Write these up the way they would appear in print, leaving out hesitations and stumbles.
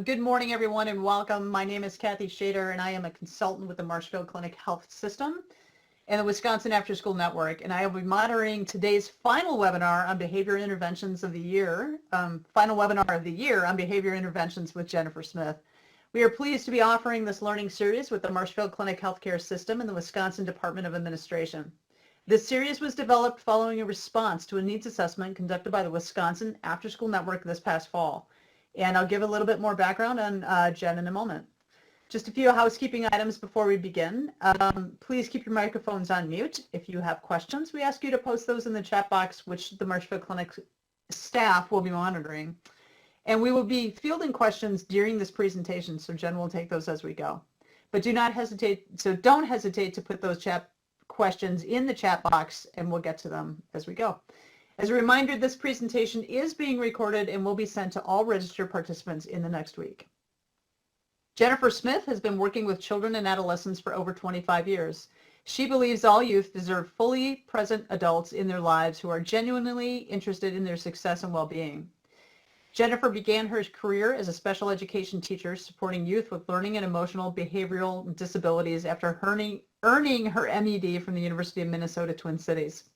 Good morning, everyone, and welcome. My name is Kathy Shader, and I am a consultant with the Marshfield Clinic Health System and the Wisconsin After School Network. And I will be monitoring today's final webinar on behavior interventions of the year, final webinar of the year on behavior interventions with Jennifer Smith. We are pleased to be offering this learning series with the Marshfield Clinic Healthcare System and the Wisconsin Department of Administration. This series was developed following a response to a needs assessment conducted by the Wisconsin After School Network this past fall. And I'll give a little bit more background on Jen in a moment. Just a few housekeeping items before we begin. Please keep your microphones on mute. If you have questions, we ask you to post those in the chat box, which the Marshfield Clinic staff will be monitoring. And we will be fielding questions during this presentation, so Jen will take those as we go. But don't hesitate to put those chat questions in the chat box, and we'll get to them as we go. As a reminder, this presentation is being recorded and will be sent to all registered participants in the next week. Jennifer Smith has been working with children and adolescents for over 25 years. She believes all youth deserve fully present adults in their lives who are genuinely interested in their success and well-being. Jennifer began her career as a special education teacher supporting youth with learning and emotional behavioral disabilities after earning her MED from the University of Minnesota Twin Cities.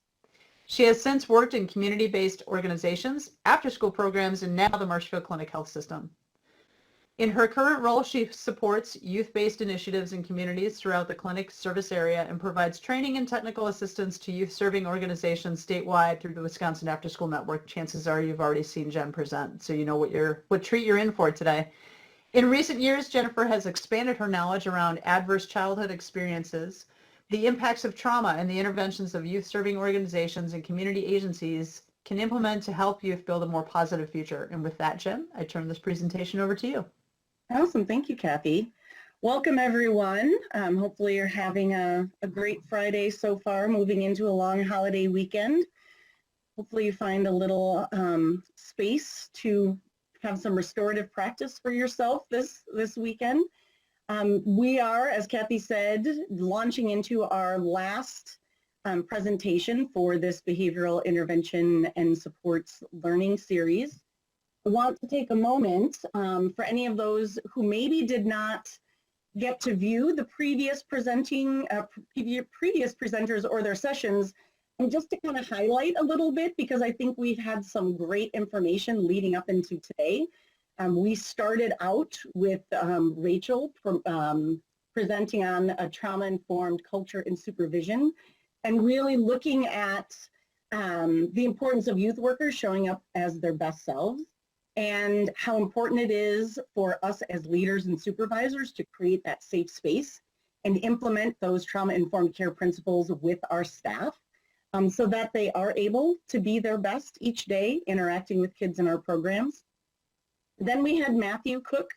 She has since worked in community-based organizations, after-school programs, and now the Marshfield Clinic Health System. In her current role, she supports youth-based initiatives in communities throughout the clinic service area and provides training and technical assistance to youth-serving organizations statewide through the Wisconsin After School Network. Chances are you've already seen Jen present, so you know what treat you're in for today. In recent years, Jennifer has expanded her knowledge around adverse childhood experiences, the impacts of trauma, and the interventions of youth-serving organizations and community agencies can implement to help youth build a more positive future. And with that, Jen, I turn this presentation over to you. Awesome. Thank you, Kathy. Welcome, everyone. Hopefully you're having a great Friday so far, moving into a long holiday weekend. Hopefully you find a little space to have some restorative practice for yourself this weekend. We are, as Kathy said, launching into our last presentation for this behavioral intervention and supports learning series. I want to take a moment for any of those who maybe did not get to view the previous presenters or their sessions, and just to kind of highlight a little bit, because I think we've had some great information leading up into today. We started out with Rachel presenting on a trauma-informed culture and supervision, and really looking at the importance of youth workers showing up as their best selves, and how important it is for us as leaders and supervisors to create that safe space and implement those trauma-informed care principles with our staff so that they are able to be their best each day interacting with kids in our programs. Then we had Matthew Cook,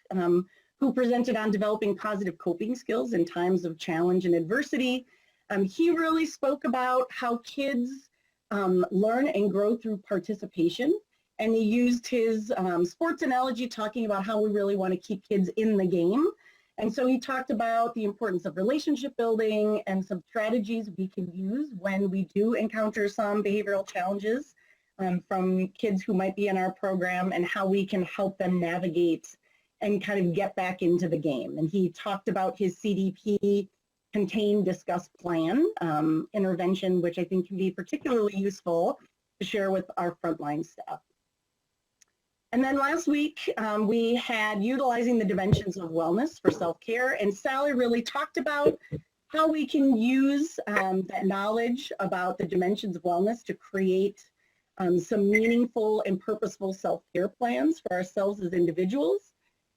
who presented on developing positive coping skills in times of challenge and adversity. He really spoke about how kids learn and grow through participation. And he used his sports analogy talking about how we really want to keep kids in the game. And so he talked about the importance of relationship building and some strategies we can use when we do encounter some behavioral challenges from kids who might be in our program, and how we can help them navigate and kind of get back into the game. And he talked about his CDP contain, discuss, plan intervention, which I think can be particularly useful to share with our frontline staff. And then last week, we had utilizing the dimensions of wellness for self-care, and Sally really talked about how we can use that knowledge about the dimensions of wellness to create some meaningful and purposeful self-care plans for ourselves as individuals.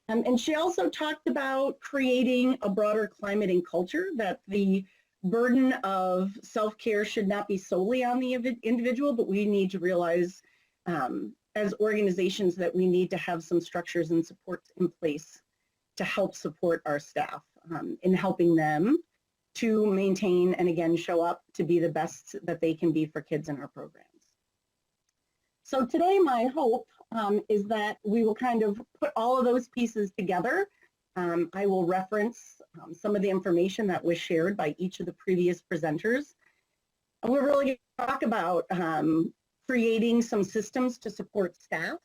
And she also talked about creating a broader climate and culture, that the burden of self-care should not be solely on the individual, but we need to realize as organizations that we need to have some structures and supports in place to help support our staff in helping them to maintain and again show up to be the best that they can be for kids in our programs. So today my hope is that we will kind of put all of those pieces together. I will reference some of the information that was shared by each of the previous presenters. And we're really going to talk about creating some systems to support staff,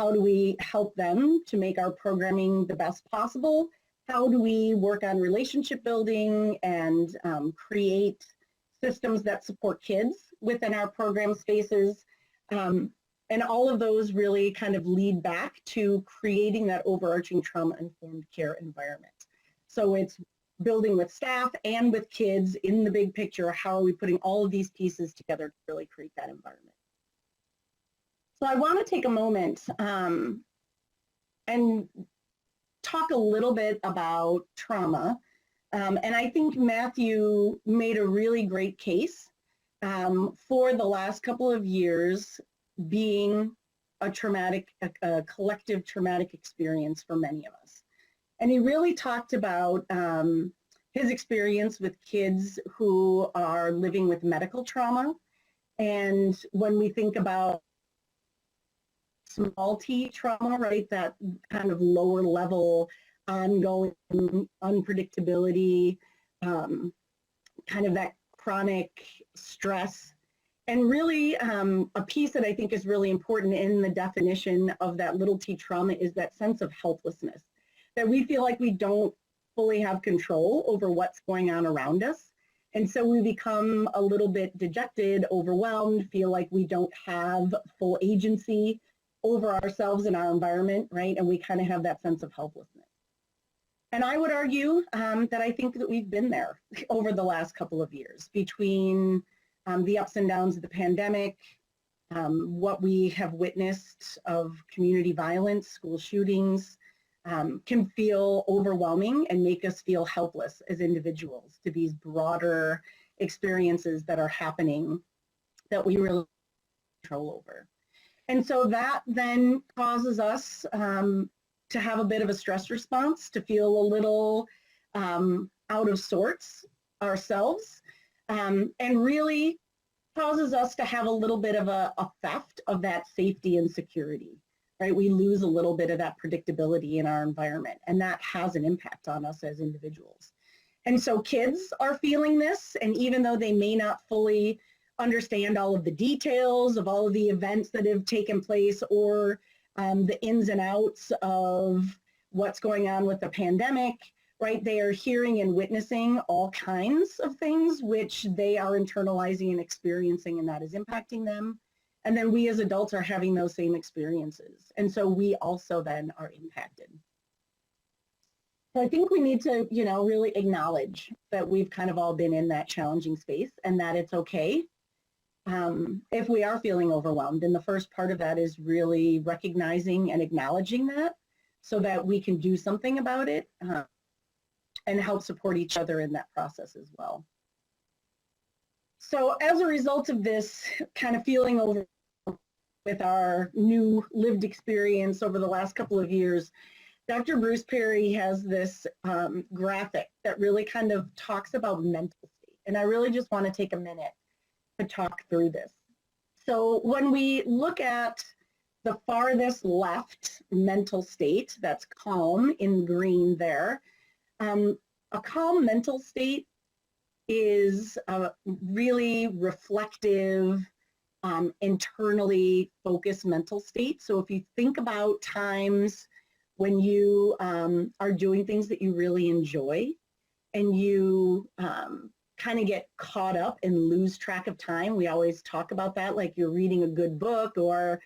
How do we help them to make our programming the best possible? How do we work on relationship building and create systems that support kids within our program spaces? And all of those really kind of lead back to creating that overarching trauma-informed care environment. So it's building with staff and with kids in the big picture. How are we putting all of these pieces together to really create that environment? So I want to take a moment and talk a little bit about trauma. And I think Matthew made a really great case for the last couple of years being a collective traumatic experience for many of us. And he really talked about his experience with kids who are living with medical trauma. And when we think about small t trauma, right, that kind of lower level, ongoing unpredictability, kind of that chronic stress. And really a piece that I think is really important in the definition of that little t trauma is that sense of helplessness, that we feel like we don't fully have control over what's going on around us. And so we become a little bit dejected, overwhelmed, feel like we don't have full agency over ourselves and our environment, right? And we kind of have that sense of helplessness. And I would argue that I think that we've been there over the last couple of years between the ups and downs of the pandemic, what we have witnessed of community violence, school shootings, can feel overwhelming and make us feel helpless as individuals to these broader experiences that are happening that we really have control over. And so that then causes us to have a bit of a stress response, to feel a little out of sorts ourselves, and really causes us to have a little bit of a theft of that safety and security, right? We lose a little bit of that predictability in our environment, and that has an impact on us as individuals. And so kids are feeling this, and even though they may not fully understand all of the details of all of the events that have taken place or the ins and outs of what's going on with the pandemic, right? They are hearing and witnessing all kinds of things which they are internalizing and experiencing, and that is impacting them. And then we as adults are having those same experiences. And so we also then are impacted. So I think we need to, really acknowledge that we've kind of all been in that challenging space and that it's okay if we are feeling overwhelmed. And the first part of that is really recognizing and acknowledging that so that we can do something about it and help support each other in that process as well. So as a result of this kind of feeling over with our new lived experience over the last couple of years, Dr. Bruce Perry has this graphic that really kind of talks about mental state. And I really just want to take a minute to talk through this. So when we look at the farthest left mental state, that's calm in green there, a calm mental state is a really reflective, internally focused mental state. So if you think about times when you are doing things that you really enjoy and you kind of get caught up and lose track of time, we always talk about that, like you're reading a good book or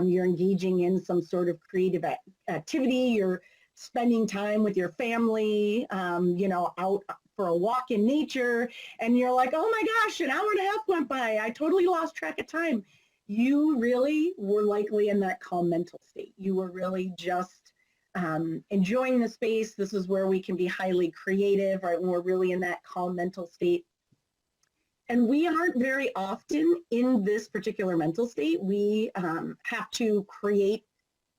you're engaging in some sort of creative activity, you're spending time with your family, out for a walk in nature, and you're like, oh my gosh, an hour and a half went by. I totally lost track of time. You really were likely in that calm mental state. You were really just enjoying the space. This is where we can be highly creative, right? When we're really in that calm mental state. And we aren't very often in this particular mental state. We have to create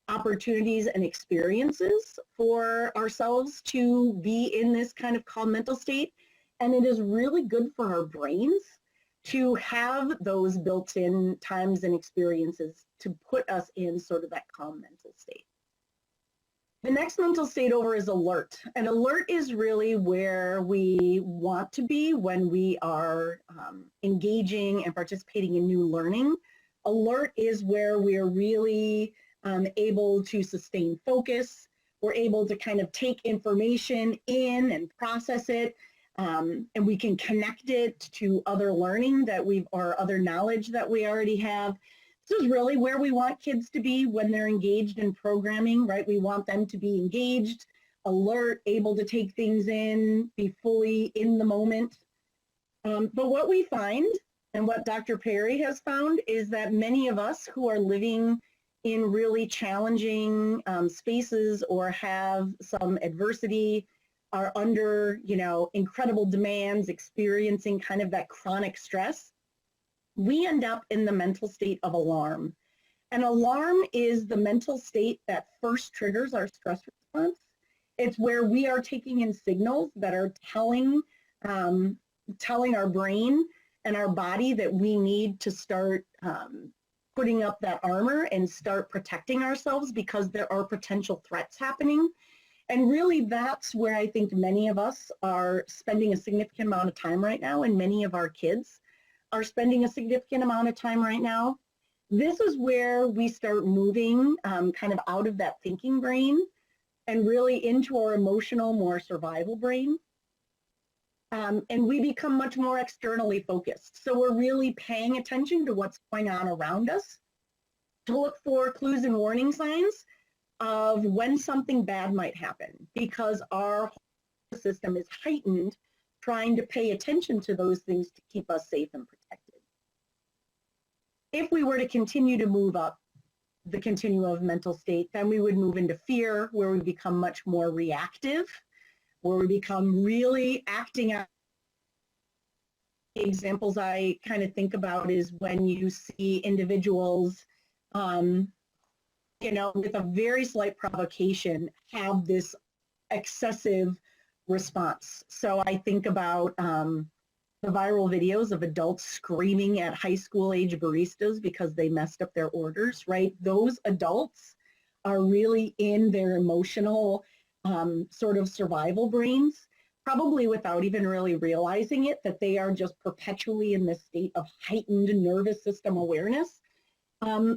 opportunities and experiences for ourselves to be in this kind of calm mental state. And it is really good for our brains to have those built-in times and experiences to put us in sort of that calm mental state. The next mental state over is alert. And alert is really where we want to be when we are engaging and participating in new learning. Alert is where we're really able to sustain focus. We're able to kind of take information in and process it, and we can connect it to other learning or other knowledge that we already have. This is really where we want kids to be when they're engaged in programming, right? We want them to be engaged, alert, able to take things in, be fully in the moment. But what we find, and what Dr. Perry has found, is that many of us who are living in really challenging spaces or have some adversity are under, incredible demands, experiencing kind of that chronic stress. We end up in the mental state of alarm. An alarm is the mental state that first triggers our stress response. It's where we are taking in signals that are telling our brain and our body that we need to start putting up that armor and start protecting ourselves because there are potential threats happening. And really, that's where I think many of us are spending a significant amount of time right now, and many of our kids are spending a significant amount of time right now. This is where we start moving kind of out of that thinking brain and really into our emotional, more survival brain. And we become much more externally focused. So we're really paying attention to what's going on around us to look for clues and warning signs of when something bad might happen, because our whole system is heightened trying to pay attention to those things to keep us safe and protected. If we were to continue to move up the continuum of mental state, then we would move into fear, where we become much more reactive, where we become really acting out. Examples I kind of think about is when you see individuals, with a very slight provocation, have this excessive response. So I think about the viral videos of adults screaming at high school age baristas because they messed up their orders, right? Those adults are really in their emotional sort of survival brains, probably without even really realizing it, that they are just perpetually in this state of heightened nervous system awareness.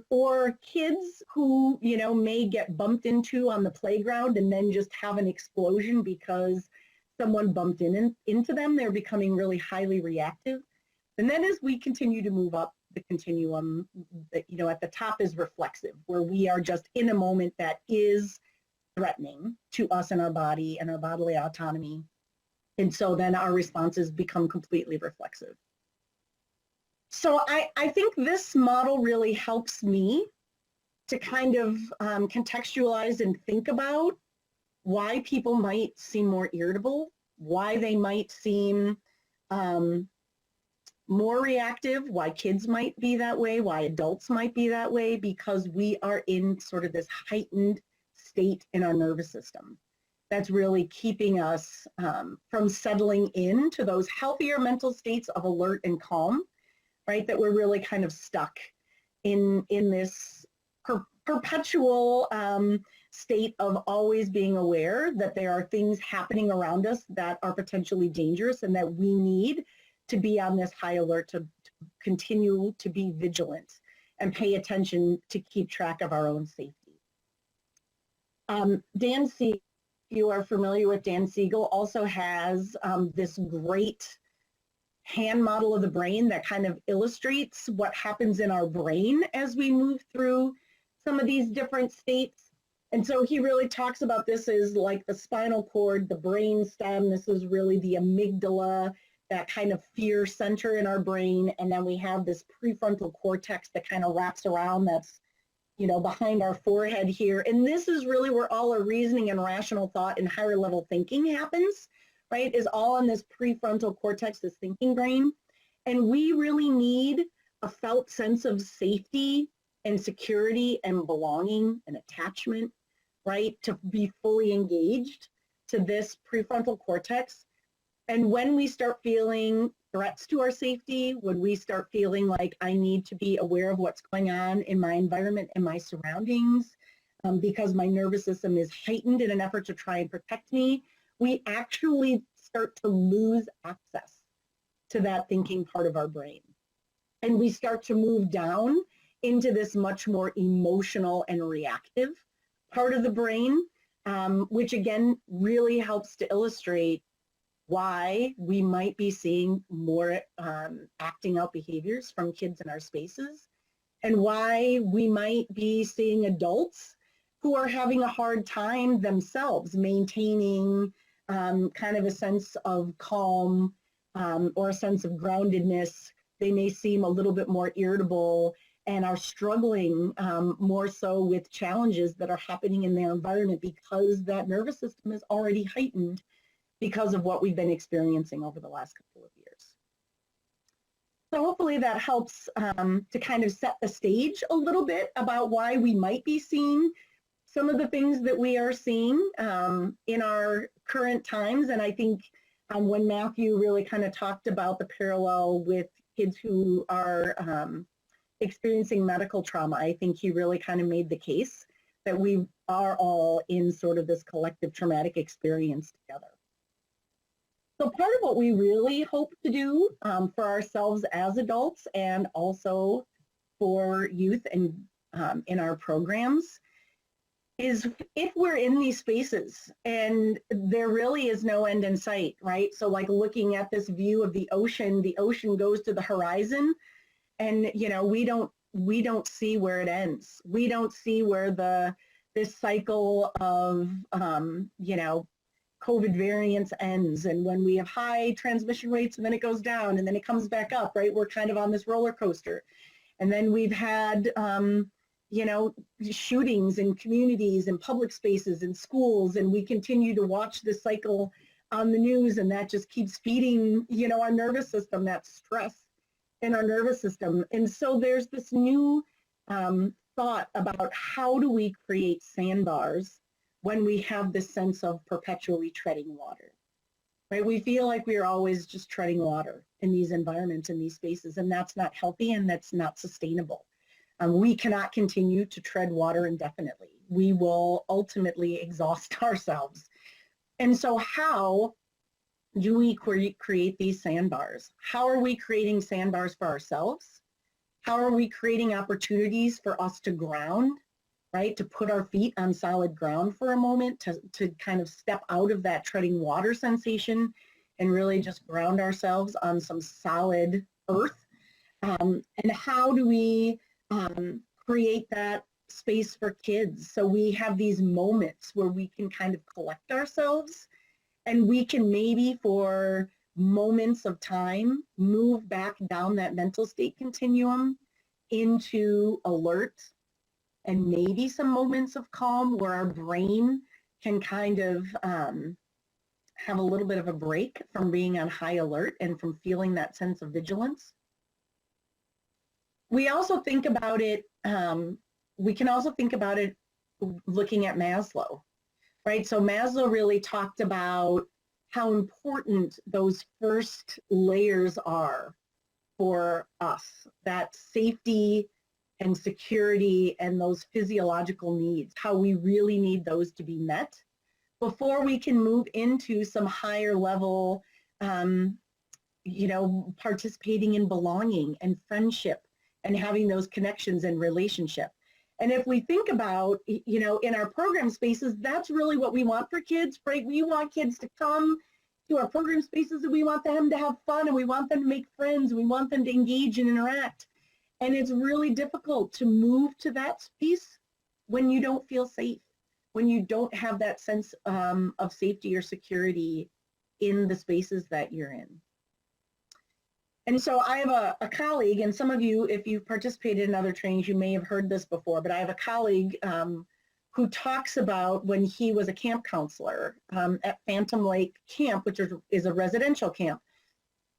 Or kids who, may get bumped into on the playground and then just have an explosion because someone bumped into them. They're becoming really highly reactive. And then as we continue to move up the continuum, at the top is reflexive, where we are just in a moment that is threatening to us and our body and our bodily autonomy. And so then our responses become completely reflexive. So I think this model really helps me to kind of contextualize and think about why people might seem more irritable, why they might seem more reactive, why kids might be that way, why adults might be that way, because we are in sort of this heightened state in our nervous system that's really keeping us from settling into those healthier mental states of alert and calm, right? That we're really kind of stuck in this perpetual state of always being aware that there are things happening around us that are potentially dangerous and that we need to be on this high alert to continue to be vigilant and pay attention to keep track of our own safety. Dan Siegel, if you are familiar with Dan Siegel, also has this great hand model of the brain that kind of illustrates what happens in our brain as we move through some of these different states. And so he really talks about this as like the spinal cord, the brain stem. This is really the amygdala, that kind of fear center in our brain. And then we have this prefrontal cortex that kind of wraps around, that's, behind our forehead here. And this is really where all our reasoning and rational thought and higher level thinking happens, right? Is all in this prefrontal cortex, this thinking brain. And we really need a felt sense of safety and security and belonging and attachment, right? To be fully engaged to this prefrontal cortex. And when we start feeling threats to our safety, when we start feeling like I need to be aware of what's going on in my environment and my surroundings, because my nervous system is heightened in an effort to try and protect me, we actually start to lose access to that thinking part of our brain. And we start to move down into this much more emotional and reactive part of the brain, which again really helps to illustrate why we might be seeing more acting out behaviors from kids in our spaces, and why we might be seeing adults who are having a hard time themselves maintaining kind of a sense of calm or a sense of groundedness. They may seem a little bit more irritable and are struggling more so with challenges that are happening in their environment because that nervous system is already heightened because of what we've been experiencing over the last couple of years. So hopefully that helps to kind of set the stage a little bit about why we might be seeing some of the things that we are seeing in our current times. And I think when Matthew really kind of talked about the parallel with kids who are experiencing medical trauma, I think he really kind of made the case that we are all in sort of this collective traumatic experience together. So part of what we really hope to do for ourselves as adults and also for youth and in our programs is if we're in these spaces and there really is no end in sight, right? So like looking at this view of the ocean goes to the horizon, and you know, we don't see where it ends. We don't see where this cycle of you know, COVID variants ends, and when we have high transmission rates and then it goes down and then it comes back up, right? We're kind of on this roller coaster. And then we've had you know, shootings in communities and public spaces and schools, and we continue to watch this cycle on the news, and that just keeps feeding, you know, our nervous system, that stress in our nervous system. And so there's this new thought about how do we create sandbars when we have this sense of perpetually treading water, right? We feel like we're always just treading water in these environments, in these spaces, and that's not healthy and that's not sustainable. We cannot continue to tread water indefinitely. We will ultimately exhaust ourselves. And so how do we create these sandbars? How are we creating sandbars for ourselves? How are we creating opportunities for us to ground, right? To put our feet on solid ground for a moment, to kind of step out of that treading water sensation and really just ground ourselves on some solid earth. And how do we create that space for kids so we have these moments where we can kind of collect ourselves and we can maybe for moments of time move back down that mental state continuum into alert and maybe some moments of calm where our brain can kind of have a little bit of a break from being on high alert and from feeling that sense of vigilance. We also think about it, we can also think about it looking at Maslow, right? So Maslow really talked about how important those first layers are for us, that safety and security and those physiological needs, how we really need those to be met before we can move into some higher level, you know, participating in belonging and friendship and having those connections and relationship. And if we think about, you know, in our program spaces, that's really what we want for kids, right? We want kids to come to our program spaces and we want them to have fun and we want them to make friends. And we want them to engage and interact. And it's really difficult to move to that space when you don't feel safe, when you don't have that sense of safety or security in the spaces that you're in. And so I have a colleague, and some of you, if you've participated in other trainings, you may have heard this before, but I have a colleague who talks about when he was a camp counselor at Phantom Lake Camp, which is a residential camp.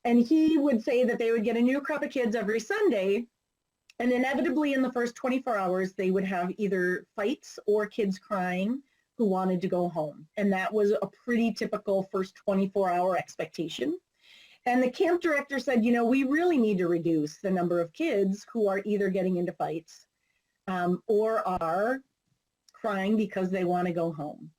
And he would say that they would get a new crop of kids every Sunday, and inevitably in the first 24 hours, they would have either fights or kids crying who wanted to go home. And that was a pretty typical first 24-hour expectation. And the camp director said, you know, we really need to reduce the number of kids who are either getting into fights or are crying because they want to go home.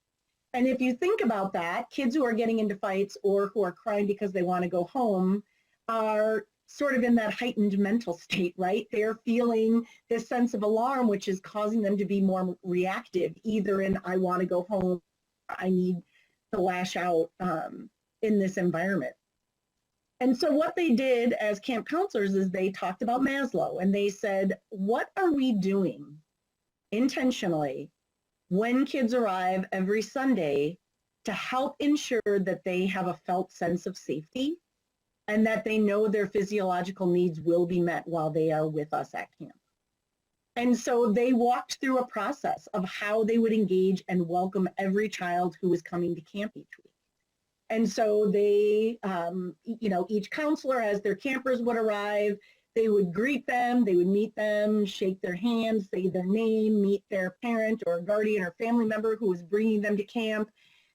And if you think about that, kids who are getting into fights or who are crying because they want to go home are sort of in that heightened mental state, right? They're feeling this sense of alarm, which is causing them to be more reactive, either in I want to go home, I need to lash out in this environment. And so what they did as camp counselors is they talked about Maslow, and they said, what are we doing intentionally when kids arrive every Sunday to help ensure that they have a felt sense of safety and that they know their physiological needs will be met while they are with us at camp? And so they walked through a process of how they would engage and welcome every child who was coming to camp each week. And so they, each counselor, as their campers would arrive, they would greet them, they would meet them, shake their hands, say their name, meet their parent or guardian or family member who was bringing them to camp.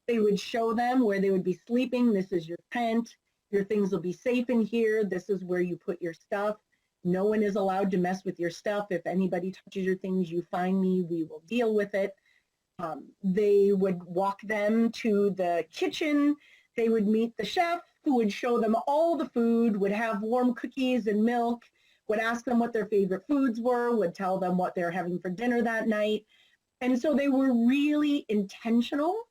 They would show them where they would be sleeping. This is your tent. Your things will be safe in here. This is where you put your stuff. No one is allowed to mess with your stuff. If anybody touches your things, you find me, we will deal with it. They would walk them to the kitchen. They would meet the chef who would show them all the food, would have warm cookies and milk, would ask them what their favorite foods were, would tell them what they're having for dinner that night. And so they were really intentional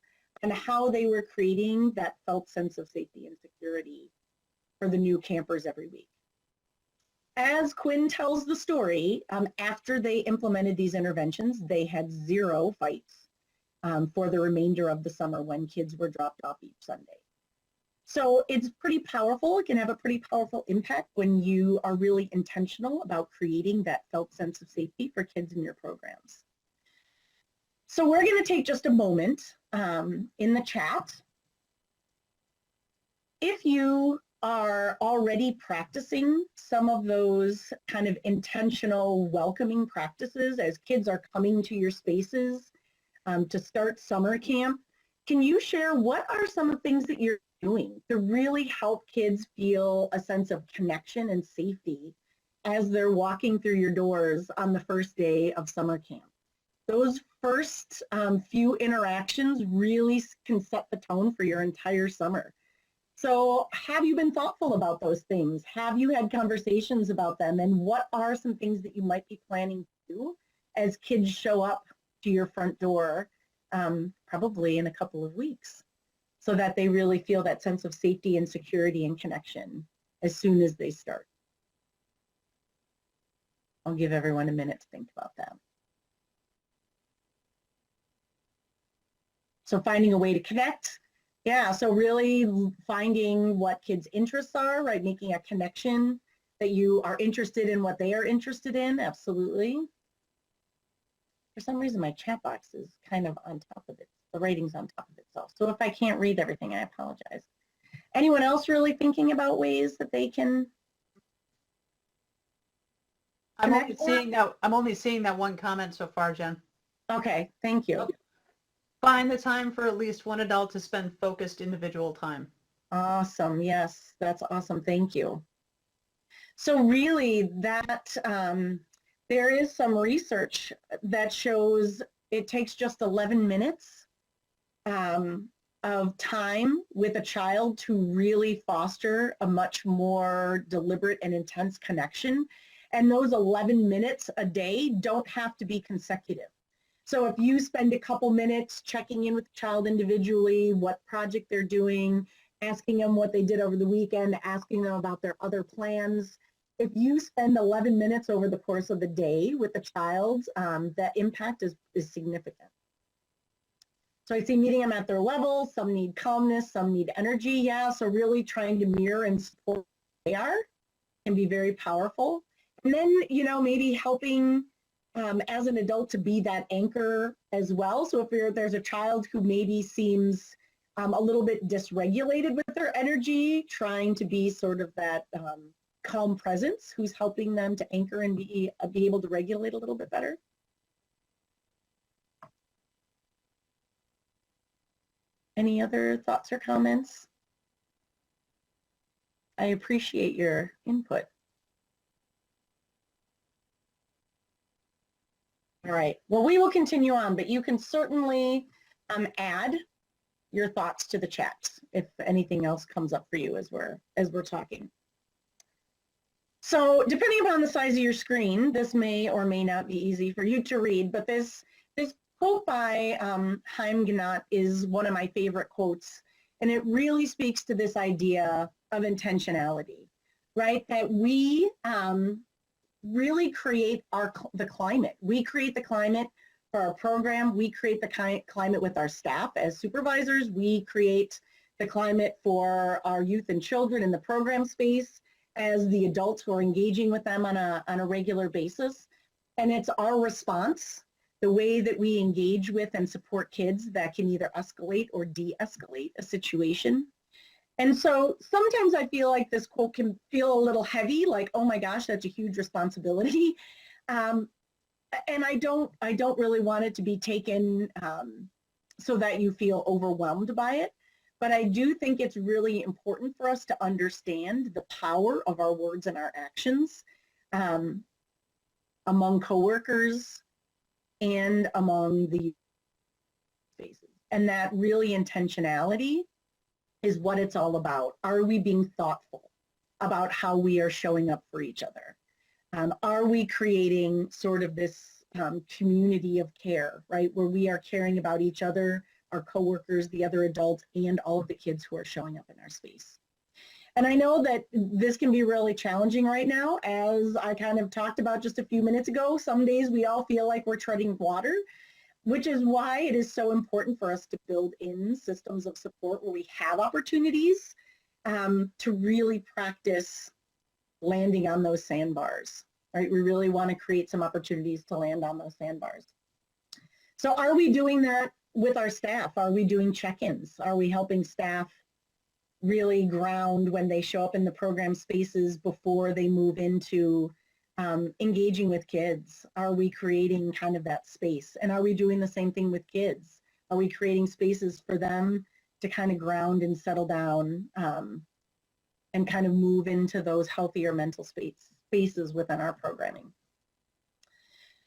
in how they were creating that felt sense of safety and security for the new campers every week. As Quinn tells the story, after they implemented these interventions, they had 0 fights for the remainder of the summer when kids were dropped off each Sunday. So it's pretty powerful. It can have a pretty powerful impact when you are really intentional about creating that felt sense of safety for kids in your programs. So we're going to take just a moment in the chat. If you are already practicing some of those kind of intentional welcoming practices as kids are coming to your spaces to start summer camp, can you share what are some of the things that you're doing to really help kids feel a sense of connection and safety as they're walking through your doors on the first day of summer camp? Those first few interactions really can set the tone for your entire summer. So have you been thoughtful about those things? Have you had conversations about them? And what are some things that you might be planning to do as kids show up to your front door probably in a couple of weeks, so that they really feel that sense of safety and security and connection as soon as they start? I'll give everyone a minute to think about that. So finding a way to connect. Yeah, so really finding what kids' interests are, right? Making a connection that you are interested in what they are interested in, absolutely. For some reason, my chat box is kind of on top of it. The writing's on top of itself. So if I can't read everything, I apologize. Anyone else really thinking about ways that they can I'm only seeing that one comment so far, Jen. Okay, thank you. Find the time for at least one adult to spend focused individual time. Awesome. Yes, that's awesome. Thank you. So really that there is some research that shows it takes just 11 minutes of time with a child to really foster a much more deliberate and intense connection. And those 11 minutes a day don't have to be consecutive. So if you spend a couple minutes checking in with the child individually, what project they're doing, asking them what they did over the weekend, asking them about their other plans, if you spend 11 minutes over the course of the day with the child, that impact is significant. So I see meeting them at their level. Some need calmness, some need energy. Yeah, so really trying to mirror and support who they are can be very powerful. And then, maybe helping as an adult to be that anchor as well. So if there's a child who maybe seems a little bit dysregulated with their energy, trying to be sort of that calm presence who's helping them to anchor and be able to regulate a little bit better. Any other thoughts or comments? I appreciate your input. All right, well, we will continue on, but you can certainly add your thoughts to the chat if anything else comes up for you as we're talking. So depending upon the size of your screen, this may or may not be easy for you to read, but this quote by Chaim Gnat is one of my favorite quotes, and it really speaks to this idea of intentionality, right? That we really create the climate. We create the climate for our program. We create the climate with our staff as supervisors. We create the climate for our youth and children in the program space as the adults who are engaging with them on a regular basis. And it's our response, the way that we engage with and support kids, that can either escalate or de-escalate a situation. And so sometimes I feel like this quote can feel a little heavy, like, oh my gosh, that's a huge responsibility. And I don't really want it to be taken so that you feel overwhelmed by it. But I do think it's really important for us to understand the power of our words and our actions among coworkers and among the spaces. And that really intentionality is what it's all about. Are we being thoughtful about how we are showing up for each other? Are we creating sort of this community of care, right, where we are caring about each other, our coworkers, the other adults, and all of the kids who are showing up in our space? And I know that this can be really challenging right now, as I kind of talked about just a few minutes ago. Some days we all feel like we're treading water, which is why it is so important for us to build in systems of support where we have opportunities to really practice landing on those sandbars, right? We really want to create some opportunities to land on those sandbars. So are we doing that with our staff? Are we doing check-ins? Are we helping staff really ground when they show up in the program spaces before they move into engaging with kids? Are we creating kind of that space? And are we doing the same thing with kids? Are we creating spaces for them to kind of ground and settle down and kind of move into those healthier mental spaces within our programming?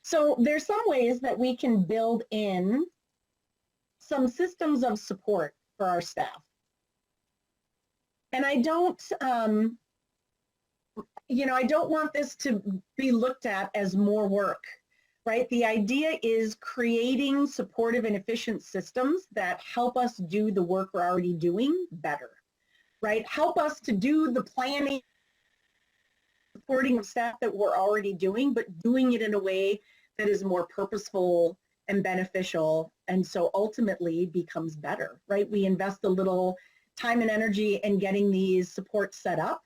So there's some ways that we can build in some systems of support for our staff. And I don't want this to be looked at as more work, right? The idea is creating supportive and efficient systems that help us do the work we're already doing better, right? Help us to do the planning, supporting of staff that we're already doing, but doing it in a way that is more purposeful and beneficial, and so ultimately becomes better, right? We invest a little time and energy in getting these supports set up,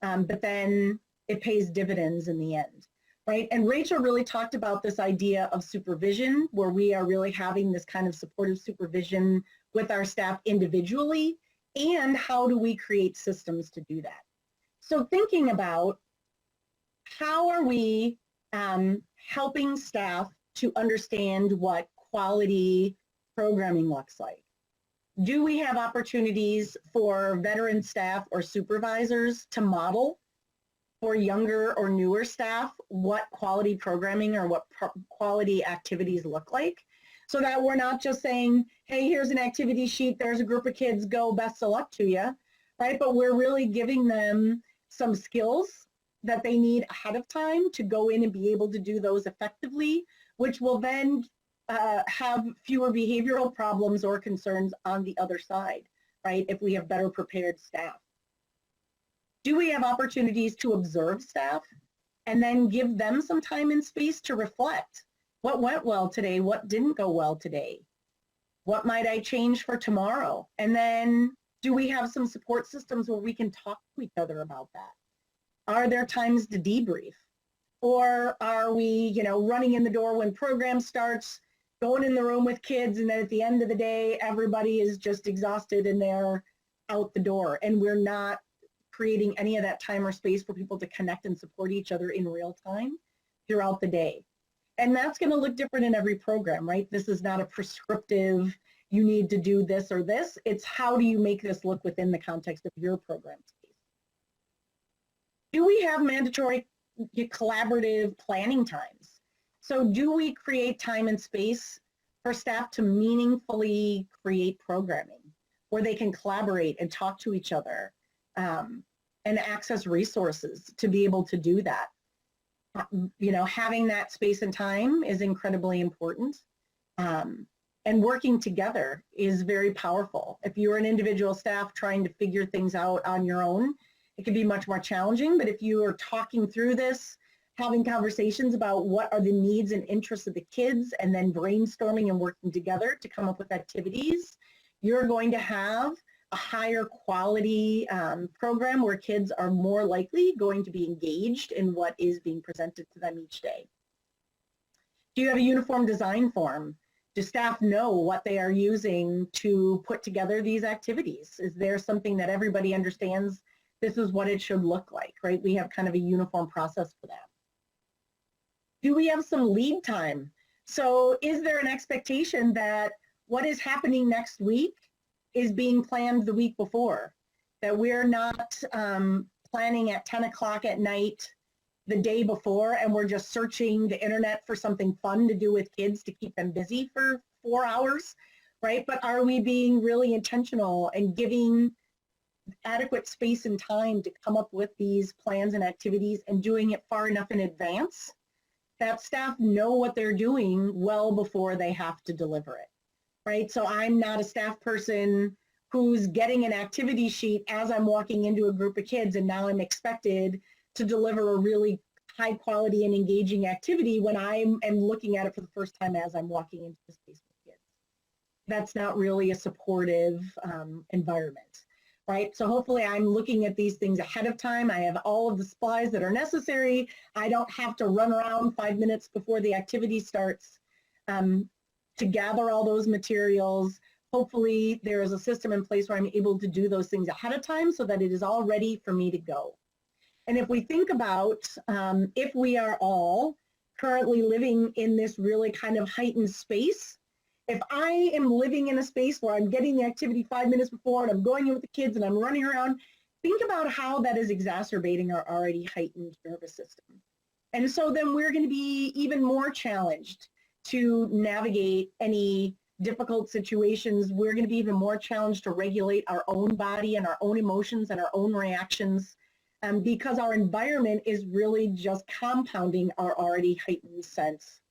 but then it pays dividends in the end, right? And Rachel really talked about this idea of supervision, where we are really having this kind of supportive supervision with our staff individually, and how do we create systems to do that? So thinking about how are we helping staff to understand what quality programming looks like? Do we have opportunities for veteran staff or supervisors to model for younger or newer staff what quality programming or what quality activities look like, so that we're not just saying, hey, here's an activity sheet, there's a group of kids, go, best of luck to you, right? But we're really giving them some skills that they need ahead of time to go in and be able to do those effectively, which will then have fewer behavioral problems or concerns on the other side, right, if we have better prepared staff. Do we have opportunities to observe staff and then give them some time and space to reflect? What went well today? What didn't go well today? What might I change for tomorrow? And then do we have some support systems where we can talk to each other about that? Are there times to debrief? Or are we, running in the door when program starts, going in the room with kids, and then at the end of the day, everybody is just exhausted and they're out the door, and we're not creating any of that time or space for people to connect and support each other in real time throughout the day? And that's going to look different in every program, right? This is not a prescriptive, you need to do this or this. It's how do you make this look within the context of your program space? Do we have mandatory collaborative planning times? So do we create time and space for staff to meaningfully create programming where they can collaborate and talk to each other and access resources to be able to do that. Having that space and time is incredibly important. And working together is very powerful. If you're an individual staff trying to figure things out on your own, it can be much more challenging. But if you are talking through this, having conversations about what are the needs and interests of the kids, and then brainstorming and working together to come up with activities, you're going to have a higher quality program where kids are more likely going to be engaged in what is being presented to them each day. Do you have a uniform design form? Do staff know what they are using to put together these activities? Is there something that everybody understands this is what it should look like, right? We have kind of a uniform process for that. Do we have some lead time? So is there an expectation that what is happening next week is being planned the week before? That we're not planning at 10 o'clock at night the day before and we're just searching the internet for something fun to do with kids to keep them busy for 4 hours, right? But are we being really intentional and giving adequate space and time to come up with these plans and activities and doing it far enough in advance that staff know what they're doing well before they have to deliver it, right? So I'm not a staff person who's getting an activity sheet as I'm walking into a group of kids and now I'm expected to deliver a really high quality and engaging activity when I am looking at it for the first time as I'm walking into the space with kids. That's not really a supportive environment, right? So hopefully I'm looking at these things ahead of time. I have all of the supplies that are necessary. I don't have to run around 5 minutes before the activity starts to gather all those materials. Hopefully there is a system in place where I'm able to do those things ahead of time so that it is all ready for me to go. And if we think about if we are all currently living in this really kind of heightened space, if I am living in a space where I'm getting the activity 5 minutes before and I'm going in with the kids and I'm running around, think about how that is exacerbating our already heightened nervous system. And so then we're going to be even more challenged to navigate any difficult situations. We're going to be even more challenged to regulate our own body and our own emotions and our own reactions. Because our environment is really just compounding our already heightened sense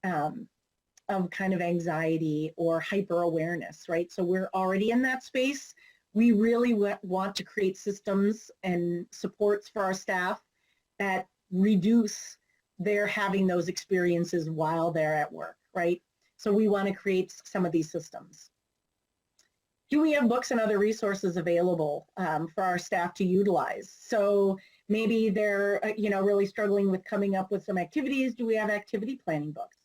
of kind of anxiety or hyper awareness, right? So we're already in that space. We really want to create systems and supports for our staff that reduce their having those experiences while they're at work, right? So we want to create some of these systems. Do we have books and other resources available for our staff to utilize? So maybe they're really struggling with coming up with some activities. Do we have activity planning books?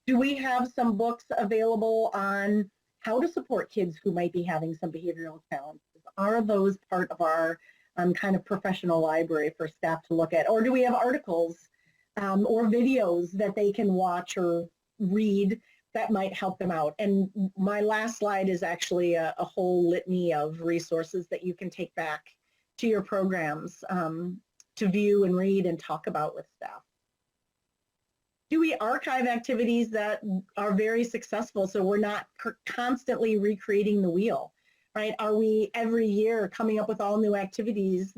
Do we have some books available on how to support kids who might be having some behavioral challenges? Are those part of our kind of professional library for staff to look at? Or do we have articles or videos that they can watch or read that might help them out? And my last slide is actually a whole litany of resources that you can take back to your programs to view and read and talk about with staff. Do we archive activities that are very successful so we're not constantly recreating the wheel, right? Are we every year coming up with all new activities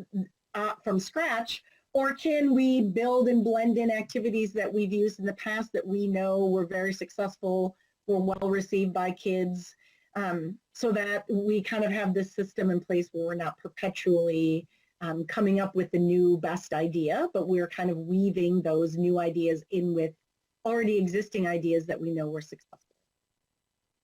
from scratch? Or can we build and blend in activities that we've used in the past that we know were very successful, were well received by kids, so that we kind of have this system in place where we're not perpetually coming up with the new best idea, but we're kind of weaving those new ideas in with already existing ideas that we know were successful.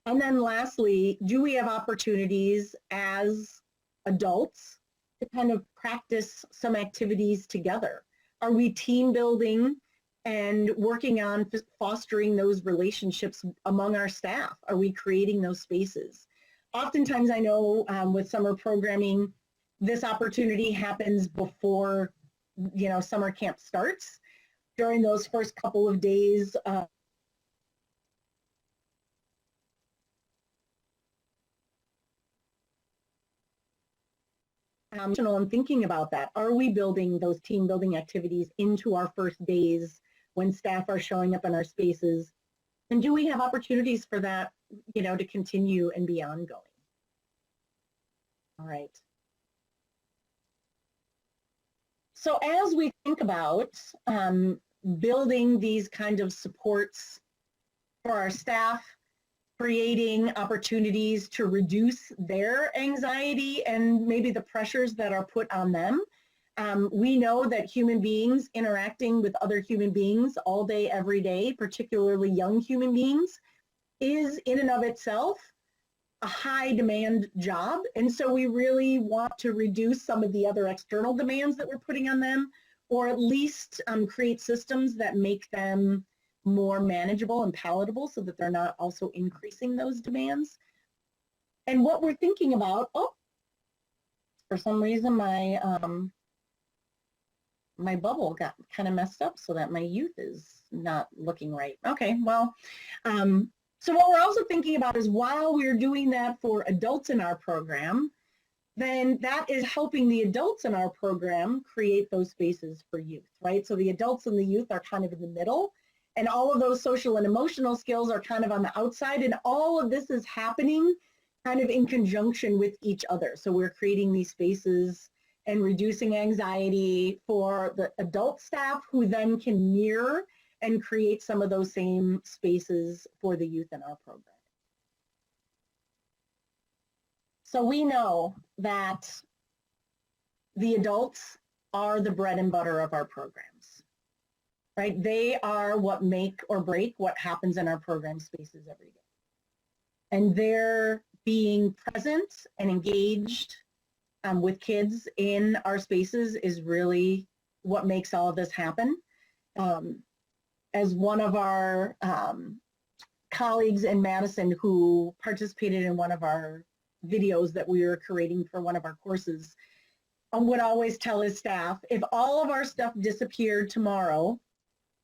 And then lastly, do we have opportunities as adults to kind of practice some activities together? Are we team building and working on fostering those relationships among our staff? Are we creating those spaces? Oftentimes I know with summer programming, this opportunity happens before, summer camp starts. During those first couple of days, and thinking about that. Are we building those team building activities into our first days when staff are showing up in our spaces? And do we have opportunities for that, to continue and be ongoing? All right. So as we think about building these kind of supports for our staff, creating opportunities to reduce their anxiety and maybe the pressures that are put on them. We know that human beings interacting with other human beings all day, every day, particularly young human beings, is in and of itself a high demand job. And so we really want to reduce some of the other external demands that we're putting on them, or at least create systems that make them more manageable and palatable so that they're not also increasing those demands. And what we're thinking about, oh, for some reason my my bubble got kind of messed up so that my youth is not looking right. Okay, well, so what we're also thinking about is while we're doing that for adults in our program, then that is helping the adults in our program create those spaces for youth, right? So the adults and the youth are kind of in the middle, and all of those social and emotional skills are kind of on the outside, and all of this is happening kind of in conjunction with each other. So we're creating these spaces and reducing anxiety for the adult staff, who then can mirror and create some of those same spaces for the youth in our program. So we know that the adults are the bread and butter of our programs, right? They are what make or break what happens in our program spaces every day. And they're being present and engaged with kids in our spaces is really what makes all of this happen. As one of our colleagues in Madison who participated in one of our videos that we were creating for one of our courses would always tell his staff, if all of our stuff disappeared tomorrow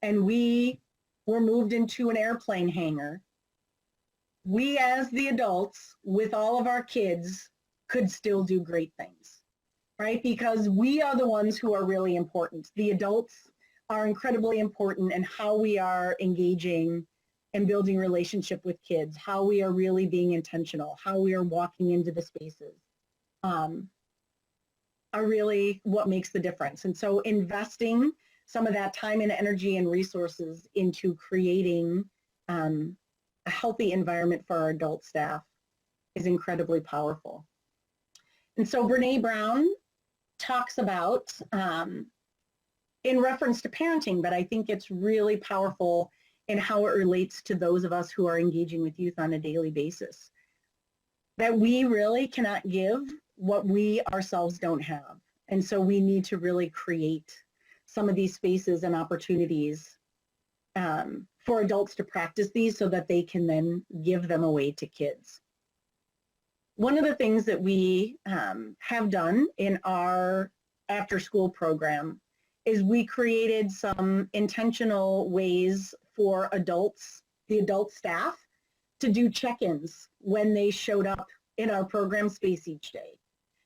and we were moved into an airplane hangar, we as the adults with all of our kids could still do great things, right? Because we are the ones who are really important. The adults are incredibly important in how we are engaging and building relationship with kids, how we are really being intentional, how we are walking into the spaces, are really what makes the difference. And so investing some of that time and energy and resources into creating a healthy environment for our adult staff is incredibly powerful. And so Brene Brown talks about, in reference to parenting, but I think it's really powerful in how it relates to those of us who are engaging with youth on a daily basis, that we really cannot give what we ourselves don't have. And so we need to really create some of these spaces and opportunities for adults to practice these so that they can then give them away to kids. One of the things that we have done in our after-school program is we created some intentional ways for adults, the adult staff, to do check-ins when they showed up in our program space each day.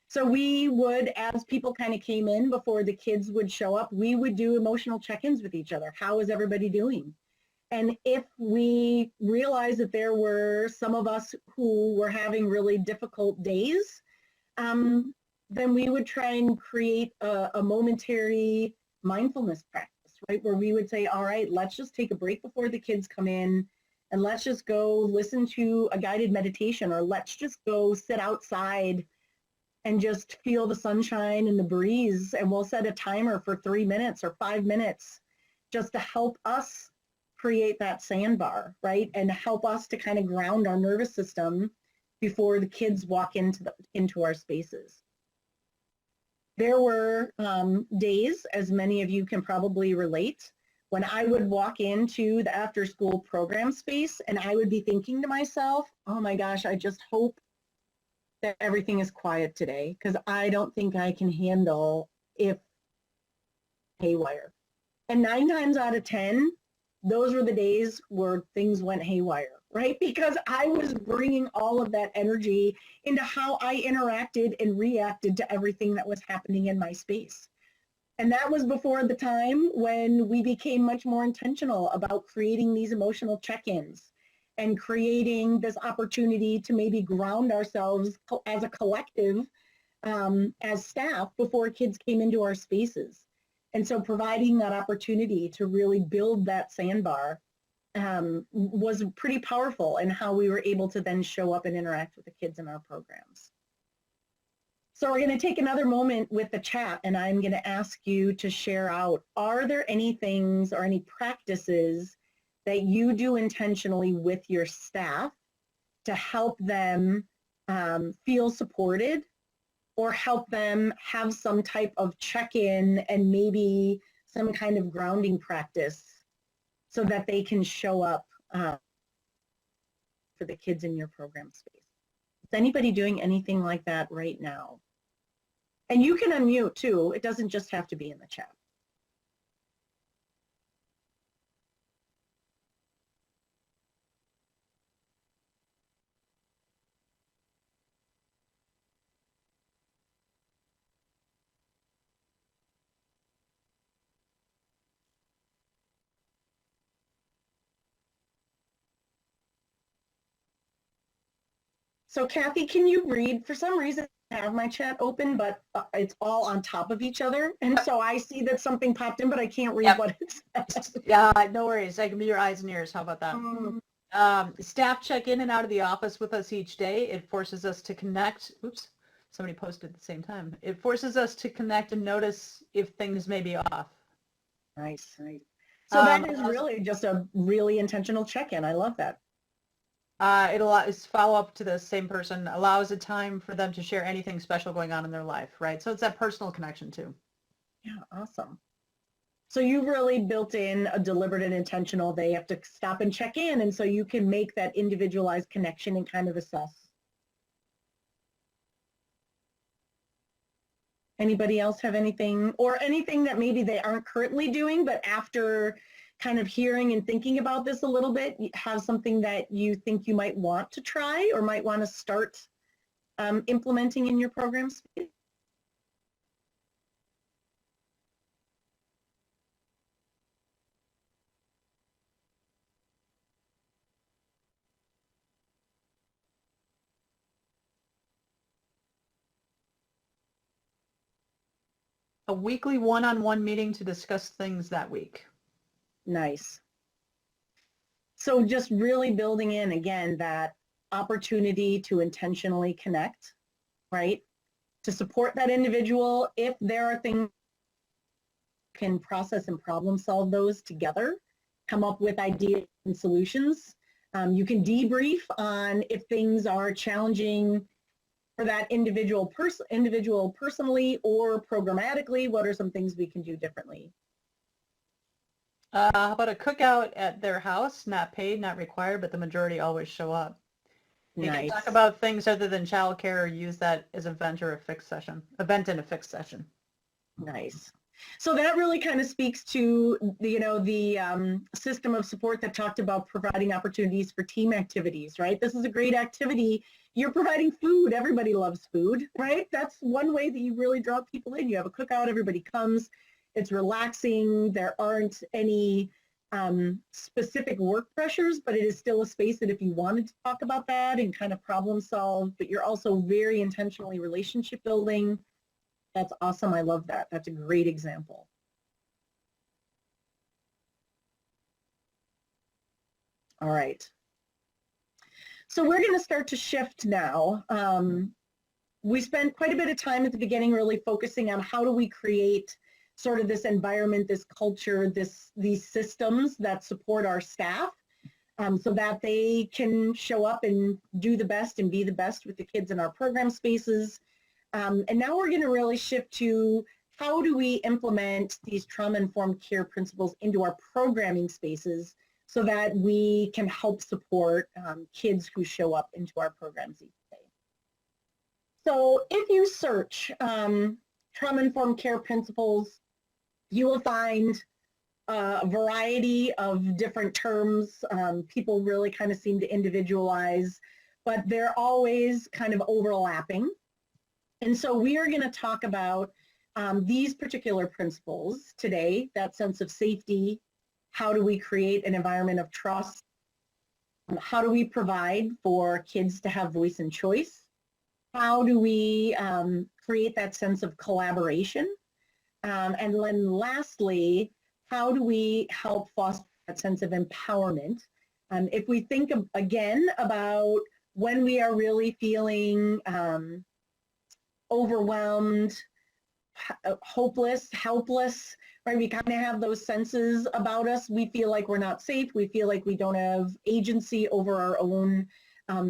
So we would, as people kind of came in before the kids would show up, we would do emotional check-ins with each other. How is everybody doing? And if we realized that there were some of us who were having really difficult days, then we would try and create a momentary mindfulness practice, right? Where we would say, all right, let's just take a break before the kids come in, and let's just go listen to a guided meditation, or let's just go sit outside and just feel the sunshine and the breeze. And we'll set a timer for 3 minutes or 5 minutes just to help us create that sandbar, right? And help us to kind of ground our nervous system before the kids walk into our spaces. There were days, as many of you can probably relate, when I would walk into the after-school program space and I would be thinking to myself, oh my gosh, I just hope that everything is quiet today, because I don't think I can handle if haywire. And 9 times out of 10, those were the days where things went haywire, right? Because I was bringing all of that energy into how I interacted and reacted to everything that was happening in my space. And that was before the time when we became much more intentional about creating these emotional check-ins and creating this opportunity to maybe ground ourselves as a collective, as staff, before kids came into our spaces. And so providing that opportunity to really build that sandbar was pretty powerful in how we were able to then show up and interact with the kids in our programs. So we're going to take another moment with the chat, and I'm going to ask you to share out, are there any things or any practices that you do intentionally with your staff to help them feel supported, or help them have some type of check-in and maybe some kind of grounding practice so that they can show up for the kids in your program space? Is anybody doing anything like that right now? And you can unmute too. It doesn't just have to be in the chat. So Kathy, can you read? For some reason, I have my chat open, but it's all on top of each other. And so I see that something popped in, but I can't read what it says. Yeah, no worries. I can be your eyes and ears. How about that? Staff check in and out of the office with us each day. It forces us to connect. Oops, somebody posted at the same time. It forces us to connect and notice if things may be off. Nice. So that is really just a really intentional check-in. I love that. It allows follow up to the same person, allows a time for them to share anything special going on in their life, right? So it's that personal connection too. Yeah, awesome. So you really built in a deliberate and intentional, they have to stop and check in, and so you can make that individualized connection and kind of assess. Anybody else have anything, or anything that maybe they aren't currently doing, but after kind of hearing and thinking about this a little bit, have something that you think you might want to try or might want to start implementing in your programs? A weekly one-on-one meeting to discuss things that week. Nice. So just really building in, again, that opportunity to intentionally connect, right? To support that individual, if there are things can process and problem solve those together, come up with ideas and solutions. You can debrief on if things are challenging for that individual personally or programmatically, what are some things we can do differently? How about a cookout at their house? Not paid, not required, but the majority always show up. You can talk about things other than childcare or use that as an event in a fixed session. Nice. So that really kind of speaks to the system of support that talked about providing opportunities for team activities, right? This is a great activity. You're providing food. Everybody loves food, right? That's one way that you really draw people in. You have a cookout, everybody comes. It's relaxing. There aren't any specific work pressures, but it is still a space that if you wanted to talk about that and kind of problem solve, but you're also very intentionally relationship building. That's awesome. I love that. That's a great example. All right. So we're going to start to shift now. We spent quite a bit of time at the beginning really focusing on how do we create sort of this environment, this culture, these systems that support our staff so that they can show up and do the best and be the best with the kids in our program spaces. And now we're going to really shift to how do we implement these trauma-informed care principles into our programming spaces so that we can help support kids who show up into our programs each day. So if you search trauma-informed care principles, you will find a variety of different terms. People really kind of seem to individualize, but they're always kind of overlapping. And so we are going to talk about these particular principles today, that sense of safety. How do we create an environment of trust? How do we provide for kids to have voice and choice? How do we create that sense of collaboration? And then lastly, how do we help foster that sense of empowerment? If we think again about when we are really feeling overwhelmed, hopeless, helpless, right? We kind of have those senses about us. We feel like we're not safe. We feel like we don't have agency over our own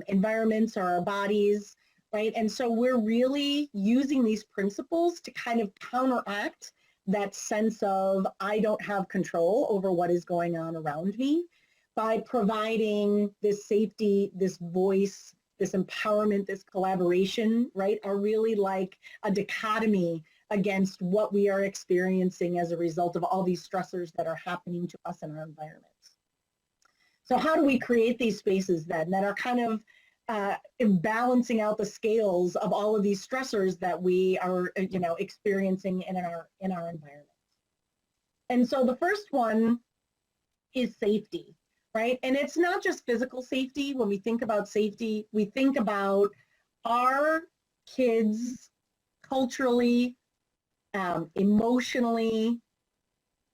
environments or our bodies, right? And so we're really using these principles to kind of counteract that sense of I don't have control over what is going on around me by providing this safety, this voice, this empowerment, this collaboration, right, are really like a dichotomy against what we are experiencing as a result of all these stressors that are happening to us in our environments. So how do we create these spaces then that are kind of balancing out the scales of all of these stressors that we are, experiencing in our environment? And so the first one is safety, right? And it's not just physical safety. When we think about safety, we think about our kids culturally, emotionally,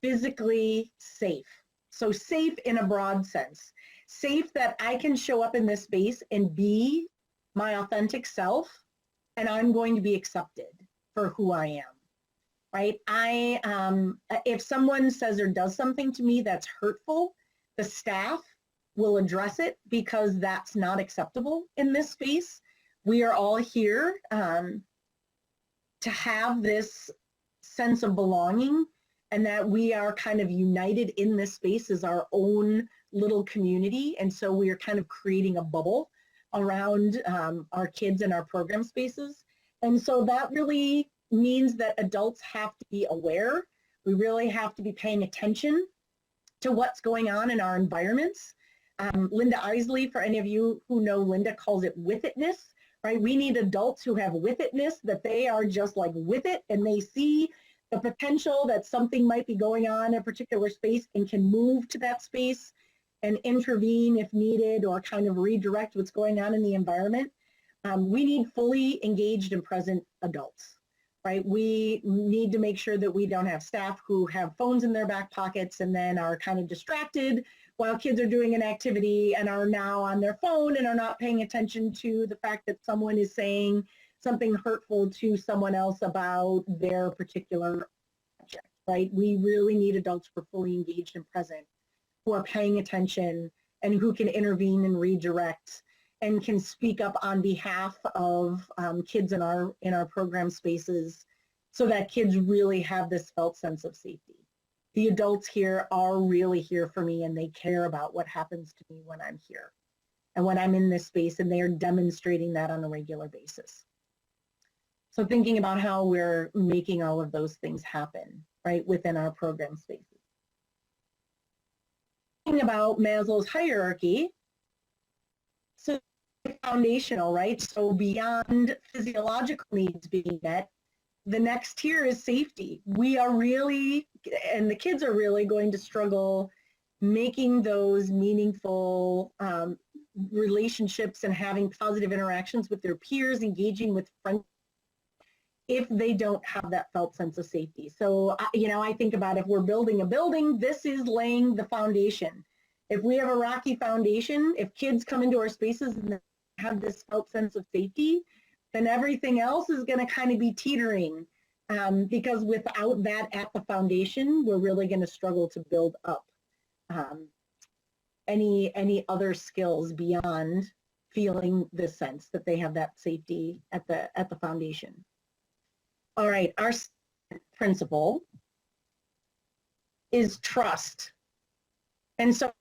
physically safe. So safe in a broad sense. Safe that I can show up in this space and be my authentic self, and I'm going to be accepted for who I am, right? If someone says or does something to me that's hurtful, the staff will address it because that's not acceptable in this space. We are all here to have this sense of belonging, and that we are kind of united in this space as our own little community. And so we are kind of creating a bubble around our kids and our program spaces. And so that really means that adults have to be aware. We really have to be paying attention to what's going on in our environments. Linda Isley, for any of you who know Linda, calls it with itness, right? We need adults who have with itness, that they are just like with it, and they see the potential that something might be going on in a particular space and can move to that space and intervene if needed, or kind of redirect what's going on in the environment. We need fully engaged and present adults, right? We need to make sure that we don't have staff who have phones in their back pockets and then are kind of distracted while kids are doing an activity and are now on their phone and are not paying attention to the fact that someone is saying something hurtful to someone else about their particular object, right? We really need adults who are fully engaged and present, who are paying attention, and who can intervene and redirect and can speak up on behalf of kids in our program spaces, so that kids really have this felt sense of safety. The adults here are really here for me, and they care about what happens to me when I'm here and when I'm in this space, and they are demonstrating that on a regular basis. So thinking about how we're making all of those things happen, right, within our program spaces. Thinking about Maslow's hierarchy, so foundational, right? So beyond physiological needs being met, the next tier is safety. We are really, and the kids are really going to struggle making those meaningful relationships and having positive interactions with their peers, engaging with friends, if they don't have that felt sense of safety. So, I think about, if we're building a building, this is laying the foundation. If we have a rocky foundation, if kids come into our spaces and have this felt sense of safety, then everything else is going to kind of be teetering, because without that at the foundation, we're really going to struggle to build up any other skills beyond feeling this sense that they have that safety at the foundation. All right, our principle is trust. And so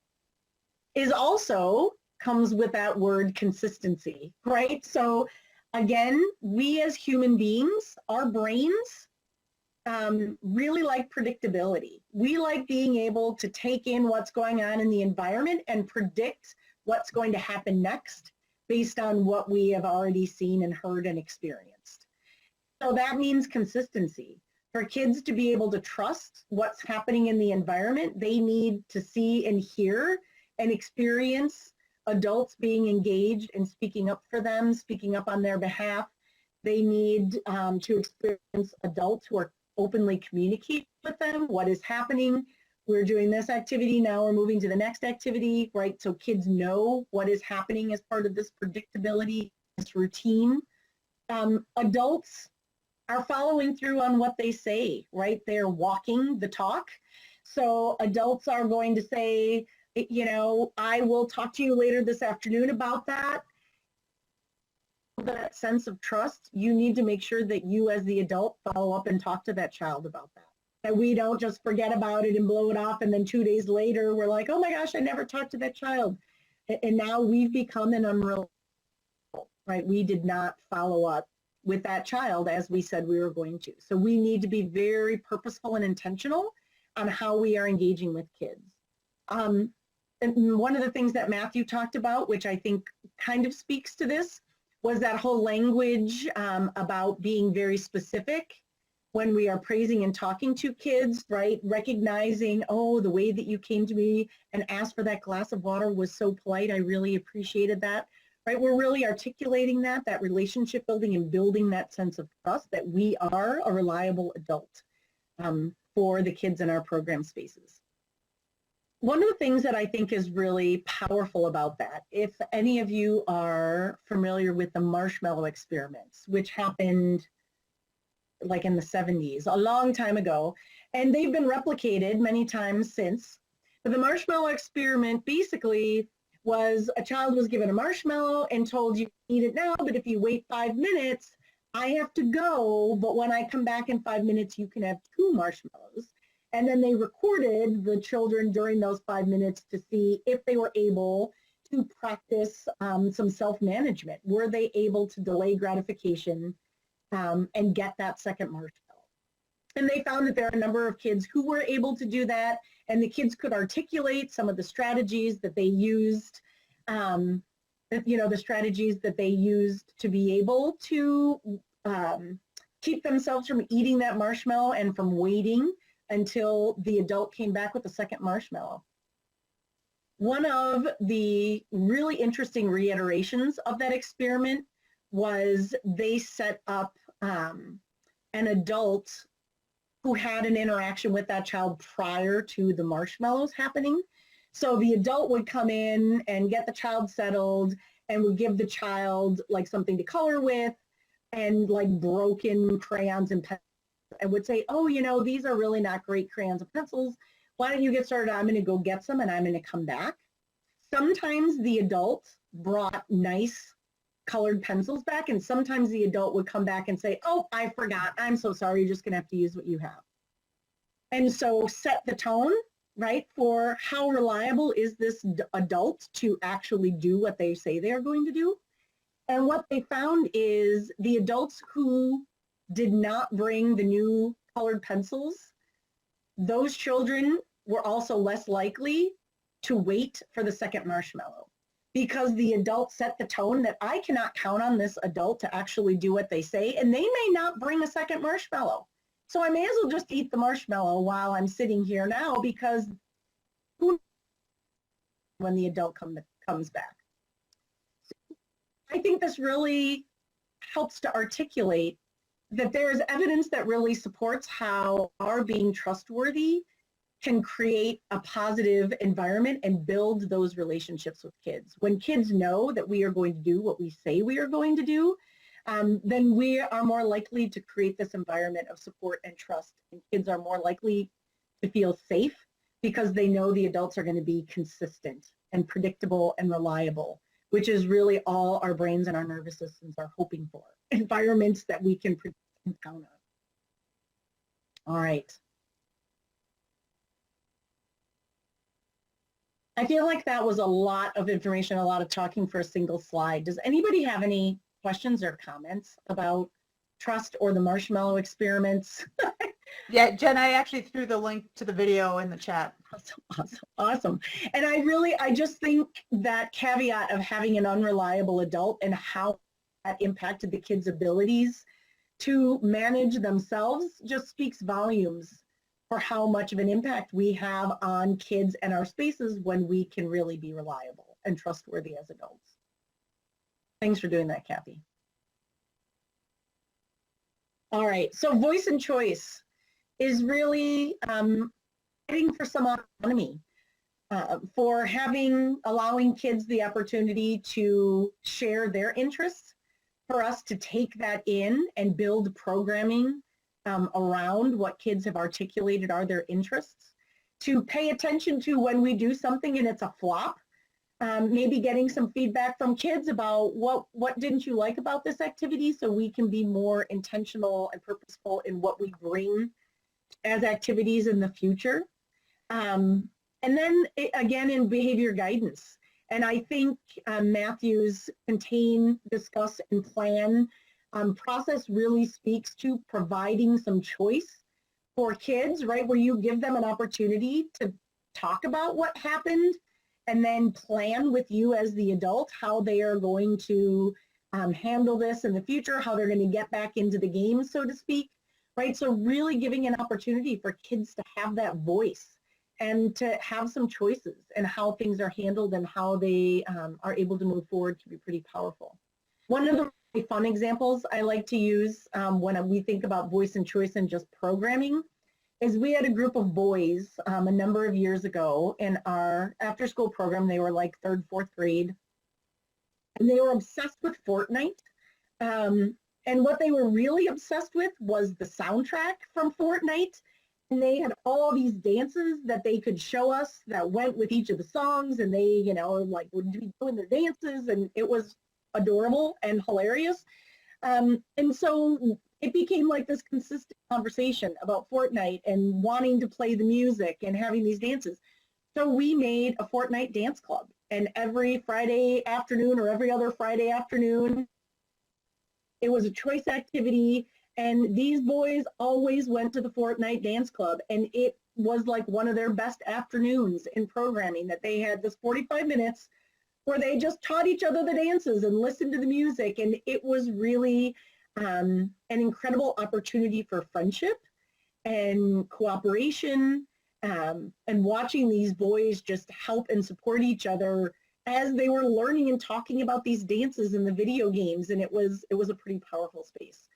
is also comes with that word consistency, right? So again, we as human beings, our brains really like predictability. We like being able to take in what's going on in the environment and predict what's going to happen next based on what we have already seen and heard and experienced. So that means consistency. For kids to be able to trust what's happening in the environment, they need to see and hear and experience adults being engaged and speaking up for them, speaking up on their behalf. They need to experience adults who are openly communicate with them what is happening. We're doing this activity, now we're moving to the next activity, right? So kids know what is happening as part of this predictability, this routine. Adults are following through on what they say, right? They're walking the talk. So adults are going to say, you know, I will talk to you later this afternoon about that. That sense of trust, you need to make sure that you as the adult follow up and talk to that child about that. That we don't just forget about it and blow it off, and then 2 days later we're like, oh my gosh, I never talked to that child. And now we've become an unreal, right? We did not follow up with that child as we said we were going to. So we need to be very purposeful and intentional on how we are engaging with kids. And one of the things that Matthew talked about, which I think kind of speaks to this, was that whole language about being very specific when we are praising and talking to kids, right? Recognizing, oh, the way that you came to me and asked for that glass of water was so polite. I really appreciated that, right? We're really articulating that relationship building and building that sense of trust that we are a reliable adult for the kids in our program spaces. One of the things that I think is really powerful about that, if any of you are familiar with the marshmallow experiments, which happened like in the 70s, a long time ago, and they've been replicated many times since. But the marshmallow experiment basically was a child was given a marshmallow and told you eat it now, but if you wait 5 minutes, I have to go, but when I come back in 5 minutes, you can have 2 marshmallows. And then they recorded the children during those 5 minutes to see if they were able to practice some self-management. Were they able to delay gratification and get that second marshmallow? And they found that there are a number of kids who were able to do that, and the kids could articulate some of the strategies that they used, the strategies that they used to be able to keep themselves from eating that marshmallow and from waiting until the adult came back with the second marshmallow. One of the really interesting reiterations of that experiment was they set up an adult who had an interaction with that child prior to the marshmallows happening. So the adult would come in and get the child settled and would give the child like something to color with and like broken crayons and pencils, and would say, oh, you know, these are really not great crayons and pencils. Why don't you get started? I'm going to go get some and I'm going to come back. Sometimes the adult brought nice colored pencils back, and sometimes the adult would come back and say, oh, I forgot. I'm so sorry. You're just going to have to use what you have. And so set the tone, right, for how reliable is this adult to actually do what they say they are going to do. And what they found is the adults who did not bring the new colored pencils, those children were also less likely to wait for the second marshmallow, because the adult set the tone that I cannot count on this adult to actually do what they say, and they may not bring a second marshmallow. So I may as well just eat the marshmallow while I'm sitting here now, because who knows when the adult comes back. So I think this really helps to articulate that there is evidence that really supports how our being trustworthy can create a positive environment and build those relationships with kids. When kids know that we are going to do what we say we are going to do, then we are more likely to create this environment of support and trust. And kids are more likely to feel safe because they know the adults are going to be consistent and predictable and reliable, which is really all our brains and our nervous systems are hoping for. Environments that we can predict and count on. All right. I feel like that was a lot of information, a lot of talking for a single slide. Does anybody have any questions or comments about trust or the marshmallow experiments? Yeah, Jen, I actually threw the link to the video in the chat. Awesome. And I just think that caveat of having an unreliable adult and how that impacted the kids' abilities to manage themselves just speaks volumes for how much of an impact we have on kids and our spaces when we can really be reliable and trustworthy as adults. Thanks for doing that, Kathy. All right, so voice and choice. is really fighting for some autonomy, for allowing kids the opportunity to share their interests, for us to take that in and build programming around what kids have articulated are their interests, to pay attention to when we do something and it's a flop, maybe getting some feedback from kids about what didn't you like about this activity, so we can be more intentional and purposeful in what we bring as activities in the future. And then again, in behavior guidance. And I think Matthew's contain, discuss, and plan process really speaks to providing some choice for kids, right, where you give them an opportunity to talk about what happened and then plan with you as the adult how they are going to handle this in the future, how they're going to get back into the game, so to speak, right? So really giving an opportunity for kids to have that voice and to have some choices and how things are handled and how they are able to move forward can be pretty powerful. One of the really fun examples I like to use when we think about voice and choice and just programming is we had a group of boys a number of years ago in our after-school program. They were like 3rd, 4th grade, and they were obsessed with Fortnite. And what they were really obsessed with was the soundtrack from Fortnite. And they had all these dances that they could show us that went with each of the songs, and they, you know, like would be doing their dances, and it was adorable and hilarious. And so it became like this consistent conversation about Fortnite and wanting to play the music and having these dances. So we made a Fortnite dance club, and every Friday afternoon or every other Friday afternoon, it was a choice activity. And these boys always went to the Fortnite dance club, and it was like one of their best afternoons in programming, that they had this 45 minutes where they just taught each other the dances and listened to the music. And it was really an incredible opportunity for friendship and cooperation, and watching these boys just help and support each other as they were learning and talking about these dances in the video games. And it was a pretty powerful space.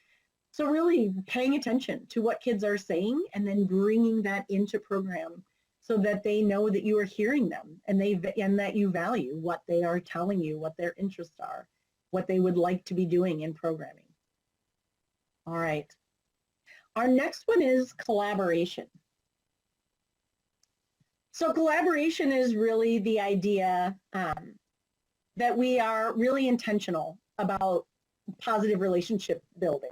So really paying attention to what kids are saying and then bringing that into program so that they know that you are hearing them and that you value what they are telling you, what their interests are, what they would like to be doing in programming. All right. Our next one is collaboration. So collaboration is really the idea that we are really intentional about positive relationship building.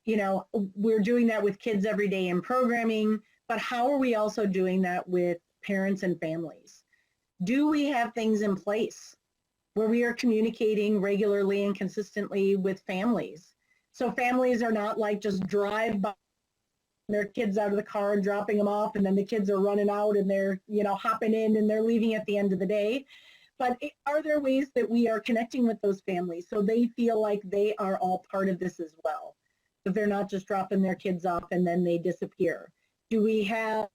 You know, we're doing that with kids every day in programming, but how are we also doing that with parents and families? Do we have things in place where we are communicating regularly and consistently with families? So families are not like just drive by their kids out of the car and dropping them off, and then the kids are running out and they're, you know, hopping in and they're leaving at the end of the day. But are there ways that we are connecting with those families so they feel like they are all part of this as well? That they're not just dropping their kids off and then they disappear. Do we have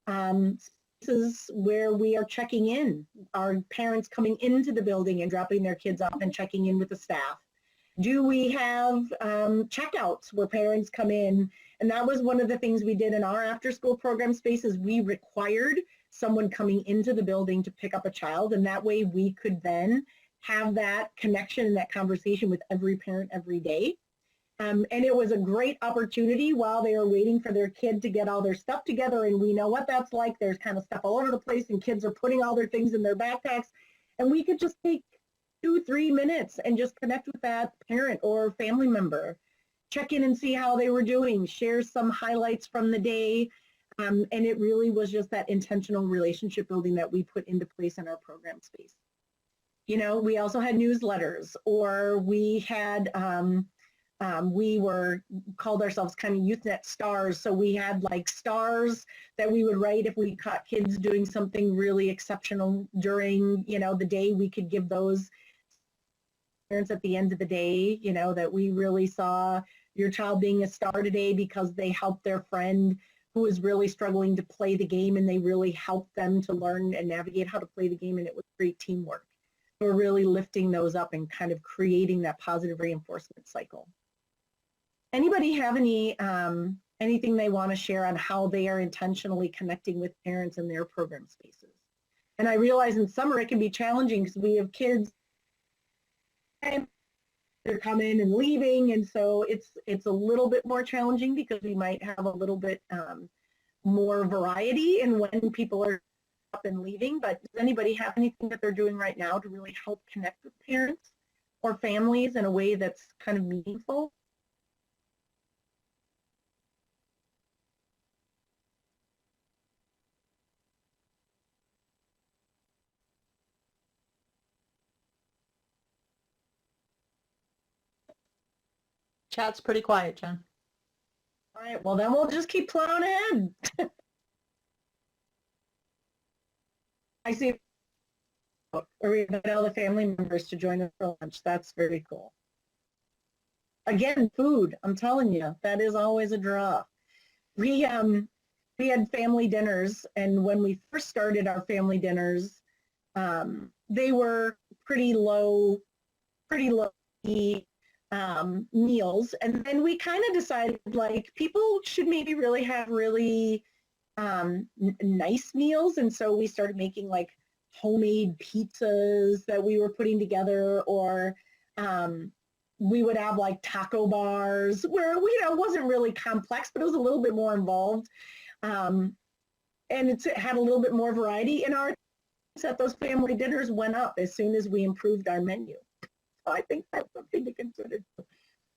spaces where we are checking in? Are parents coming into the building and dropping their kids off and checking in with the staff? Do we have checkouts where parents come in? And that was one of the things we did in our after-school program spaces. We required someone coming into the building to pick up a child, and that way we could then have that connection and that conversation with every parent every day. And it was a great opportunity while they were waiting for their kid to get all their stuff together, and we know what that's like. There's kind of stuff all over the place, and kids are putting all their things in their backpacks, and we could just take 2-3 minutes and just connect with that parent or family member, check in and see how they were doing, share some highlights from the day, and it really was just that intentional relationship building that we put into place in our program space. You know, we also had newsletters, or we had we called ourselves kind of YouthNet stars. So we had like stars that we would write if we caught kids doing something really exceptional during, you know, the day. We could give those parents at the end of the day, you know, that we really saw your child being a star today because they helped their friend who was really struggling to play the game, and they really helped them to learn and navigate how to play the game, and it was great teamwork. We're really lifting those up and kind of creating that positive reinforcement cycle. Anybody have any anything they want to share on how they are intentionally connecting with parents in their program spaces. And I realize in summer it can be challenging because we have kids, and they're coming and leaving, and so it's a little bit more challenging because we might have a little bit more variety in when people are up and leaving. But does anybody have anything that they're doing right now to really help connect with parents or families in a way that's kind of meaningful? Chat's pretty quiet, Jen. All right, well then we'll just keep plowing ahead. I see, or we invite all the family members to join us for lunch. That's very cool. Again, food, I'm telling you, that is always a draw. We had family dinners, and when we first started our family dinners, they were pretty low meals, and then we kind of decided like people should maybe really have really nice meals, and so we started making like homemade pizzas that we were putting together, or we would have like taco bars where, you know, it wasn't really complex, but it was a little bit more involved. And it had a little bit more variety. And our at those family dinners went up as soon as we improved our menu. So I think that's something to consider.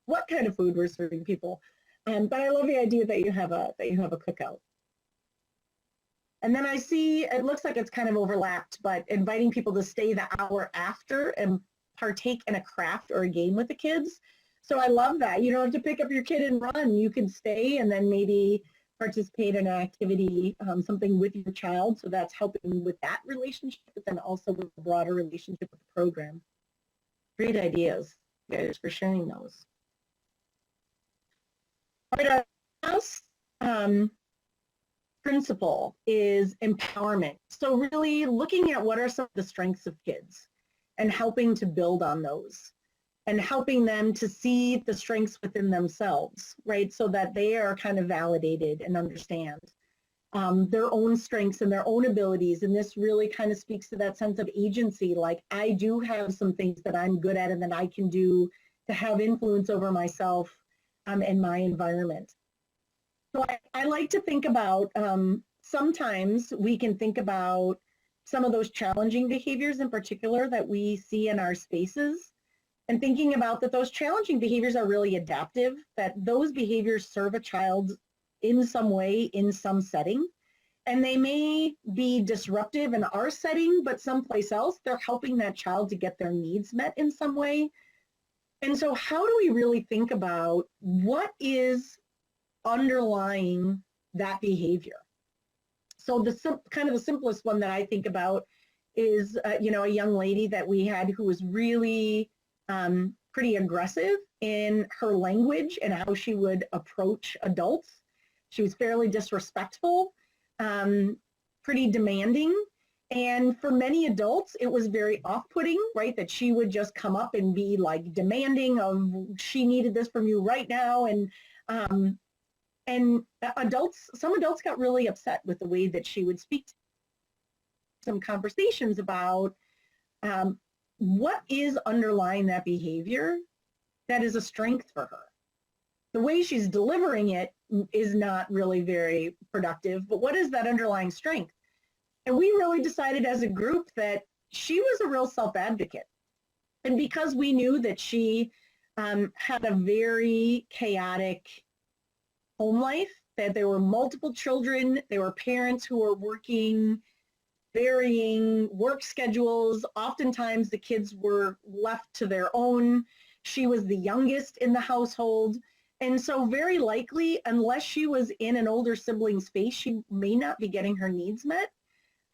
What kind of food we're serving people. But I love the idea that you have a cookout. And then I see, it looks like it's kind of overlapped, but inviting people to stay the hour after and partake in a craft or a game with the kids. So I love that. You don't have to pick up your kid and run. You can stay and then maybe participate in an activity, something with your child. So that's helping with that relationship, but then also with the broader relationship with the program. Great ideas, guys, for sharing those. All right, our last principle is empowerment. So really looking at what are some of the strengths of kids and helping to build on those and helping them to see the strengths within themselves, right? So that they are kind of validated and understand their own strengths and their own abilities. And this really kind of speaks to that sense of agency. Like, I do have some things that I'm good at and that I can do to have influence over myself and my environment. So I like to think about, sometimes we can think about some of those challenging behaviors in particular that we see in our spaces, and thinking about that those challenging behaviors are really adaptive, that those behaviors serve a child in some way, in some setting, and they may be disruptive in our setting, but someplace else, they're helping that child to get their needs met in some way. And so how do we really think about what is underlying that behavior? So the kind of the simplest one that I think about is, a young lady that we had who was really pretty aggressive in her language and how she would approach adults. She was fairly disrespectful, pretty demanding. And for many adults, it was very off-putting, right? That she would just come up and be like demanding of, she needed this from you right now. And some adults got really upset with the way that she would speak. Some conversations about what is underlying that behavior that is a strength for her. The way she's delivering it is not really very productive, but what is that underlying strength? And we really decided as a group that she was a real self-advocate. And because we knew that she had a very chaotic home life, that there were multiple children, there were parents who were working varying work schedules. Oftentimes the kids were left to their own. She was the youngest in the household. And so very likely, unless she was in an older sibling's space, she may not be getting her needs met.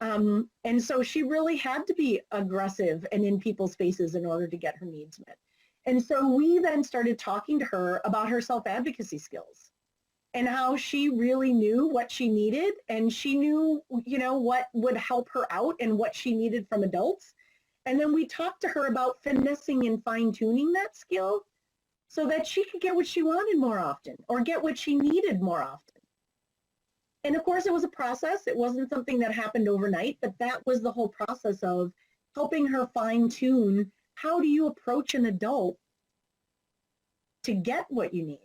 And so she really had to be aggressive and in people's spaces in order to get her needs met. And so we then started talking to her about her self-advocacy skills and how she really knew what she needed, and she knew, what would help her out and what she needed from adults. And then we talked to her about finessing and fine-tuning that skill so that she could get what she wanted more often or get what she needed more often. And of course, it was a process. It wasn't something that happened overnight, but that was the whole process of helping her fine tune. How do you approach an adult to get what you need,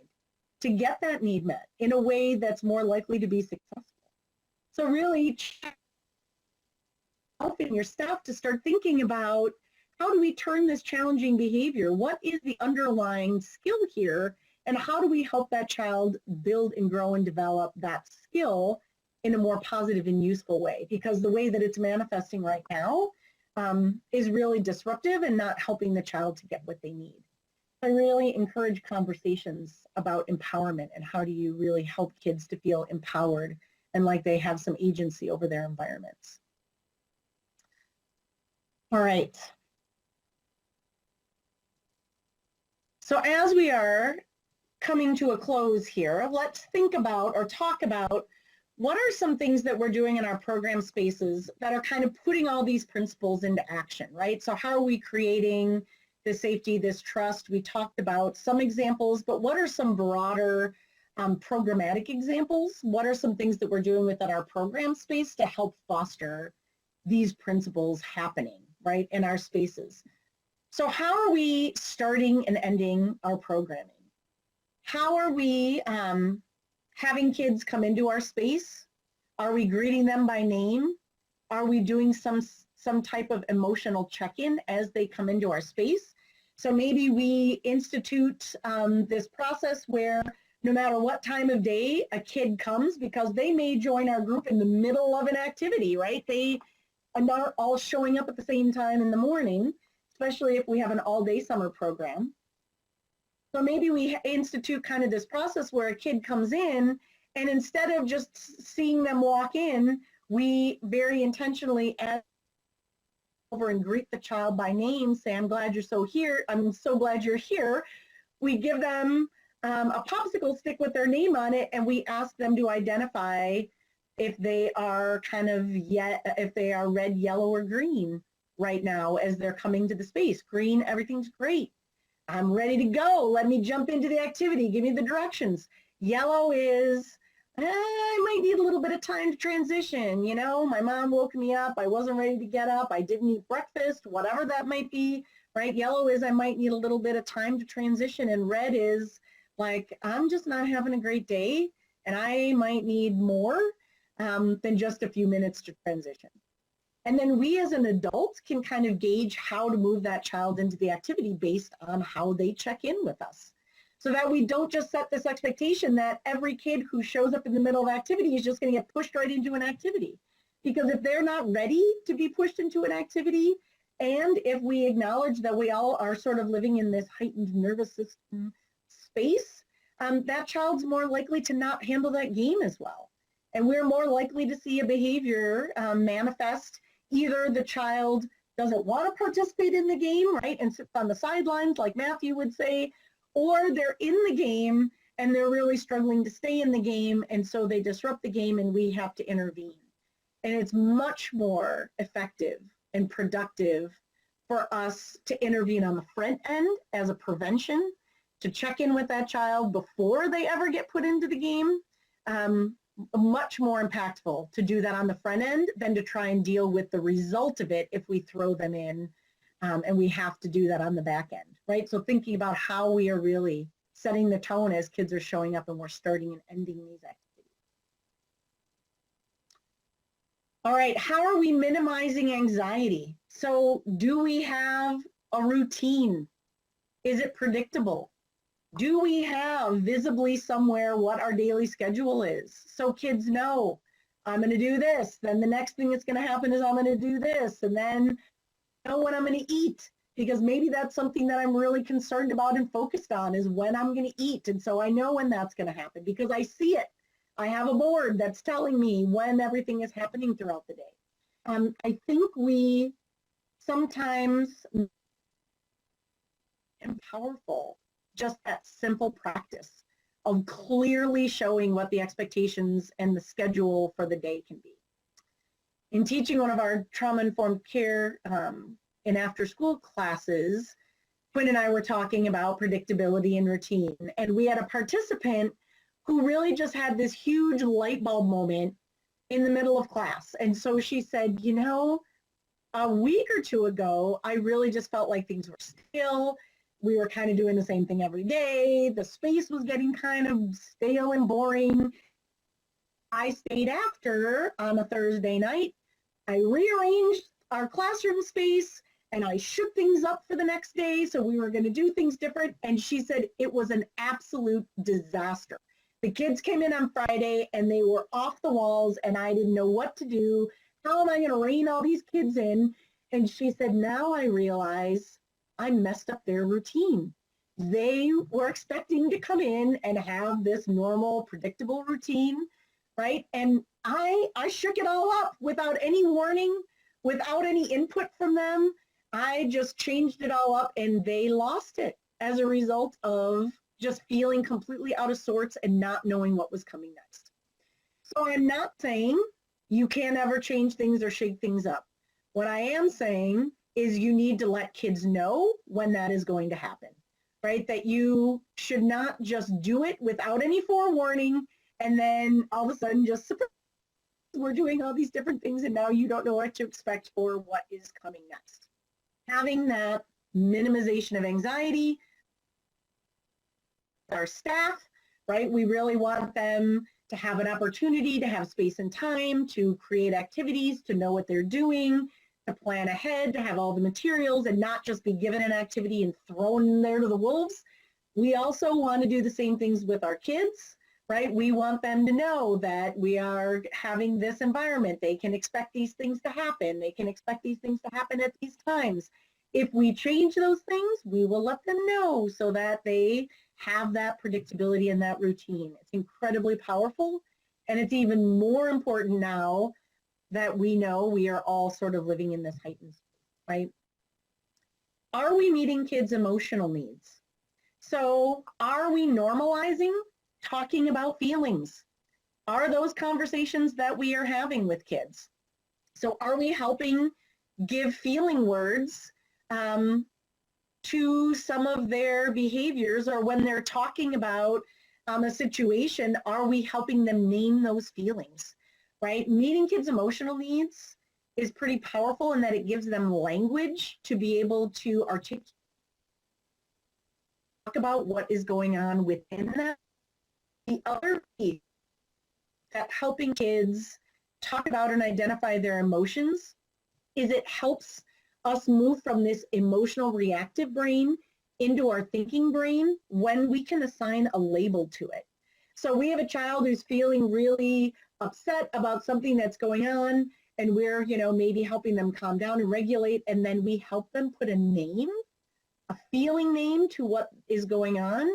to get that need met in a way that's more likely to be successful? So really helping your staff to start thinking about, how do we turn this challenging behavior? What is the underlying skill here? And how do we help that child build and grow and develop that skill in a more positive and useful way? Because the way that it's manifesting right now is really disruptive and not helping the child to get what they need. I really encourage conversations about empowerment and how do you really help kids to feel empowered and like they have some agency over their environments. All right. So as we are coming to a close here, let's think about or talk about what are some things that we're doing in our program spaces that are kind of putting all these principles into action, right? So how are we creating this safety, this trust? We talked about some examples, but what are some broader programmatic examples? What are some things that we're doing within our program space to help foster these principles happening, right, in our spaces? So how are we starting and ending our programming? How are we having kids come into our space? Are we greeting them by name? Are we doing some type of emotional check-in as they come into our space? So maybe we institute this process where no matter what time of day a kid comes, because they may join our group in the middle of an activity, right? They are not all showing up at the same time in the morning, especially if we have an all-day summer program. So maybe we institute kind of this process where a kid comes in, and instead of just seeing them walk in, we very intentionally add over and greet the child by name, say, I'm glad you're so here. I'm so glad you're here. We give them a popsicle stick with their name on it, and we ask them to identify if they are if they are red, yellow, or green right now as they're coming to the space. Green, everything's great. I'm ready to go. Let me jump into the activity. Give me the directions. Yellow is, I might need a little bit of time to transition. You know, my mom woke me up. I wasn't ready to get up. I didn't eat breakfast, whatever that might be, right? Yellow is, I might need a little bit of time to transition. And red is like, I'm just not having a great day, and I might need more than just a few minutes to transition. And then we as an adult can kind of gauge how to move that child into the activity based on how they check in with us. So that we don't just set this expectation that every kid who shows up in the middle of activity is just going to get pushed right into an activity. Because if they're not ready to be pushed into an activity, and if we acknowledge that we all are sort of living in this heightened nervous system space, that child's more likely to not handle that game as well. And we're more likely to see a behavior manifest. Either the child doesn't want to participate in the game, right, and sits on the sidelines like Matthew would say, or they're in the game and they're really struggling to stay in the game, and so they disrupt the game and we have to intervene. And it's much more effective and productive for us to intervene on the front end as a prevention, to check in with that child before they ever get put into the game. Much more impactful to do that on the front end than to try and deal with the result of it if we throw them in and we have to do that on the back end, right? So thinking about how we are really setting the tone as kids are showing up and we're starting and ending these activities. All right, how are we minimizing anxiety? So do we have a routine? Is it predictable? Do we have visibly somewhere what our daily schedule is? So kids know, I'm going to do this, then the next thing that's going to happen is I'm going to do this, and then know when I'm going to eat, because maybe that's something that I'm really concerned about and focused on is when I'm going to eat. And so I know when that's going to happen because I see it. I have a board that's telling me when everything is happening throughout the day. I think we sometimes and powerful, just that simple practice of clearly showing what the expectations and the schedule for the day can be. In teaching one of our trauma-informed care and after-school classes, Quinn and I were talking about predictability and routine, and we had a participant who really just had this huge light bulb moment in the middle of class. And so she said, you know, a week or two ago, I really just felt like things were still. We were kind of doing the same thing every day. The space was getting kind of stale and boring. I stayed after on a Thursday night. I rearranged our classroom space and I shook things up for the next day. So we were going to do things different. And she said it was an absolute disaster. The kids came in on Friday and they were off the walls and I didn't know what to do. How am I going to rein all these kids in? And she said, now I realize I messed up their routine. They were expecting to come in and have this normal, predictable routine, right? And I shook it all up without any warning, without any input from them. I just changed it all up and they lost it as a result of just feeling completely out of sorts and not knowing what was coming next. So I'm not saying you can't ever change things or shake things up. What I am saying is you need to let kids know when that is going to happen, right? That you should not just do it without any forewarning and then all of a sudden just surprise, we're doing all these different things and now you don't know what to expect or what is coming next. Having that minimization of anxiety, our staff, right? We really want them to have an opportunity to have space and time to create activities, to know what they're doing, to plan ahead, to have all the materials and not just be given an activity and thrown there to the wolves. We also want to do the same things with our kids, right? We want them to know that we are having this environment. They can expect these things to happen. They can expect these things to happen at these times. If we change those things, we will let them know so that they have that predictability and that routine. It's incredibly powerful, and it's even more important now that we know we are all sort of living in this heightened state, right? Are we meeting kids' emotional needs? So are we normalizing talking about feelings? Are those conversations that we are having with kids? So are we helping give feeling words to some of their behaviors, or when they're talking about a situation, are we helping them name those feelings, right? Meeting kids' emotional needs is pretty powerful in that it gives them language to be able to articulate, talk about what is going on within them. The other piece that helping kids talk about and identify their emotions is it helps us move from this emotional reactive brain into our thinking brain when we can assign a label to it. So we have a child who's feeling really upset about something that's going on, and we're, maybe helping them calm down and regulate, and then we help them put a name, a feeling name to what is going on.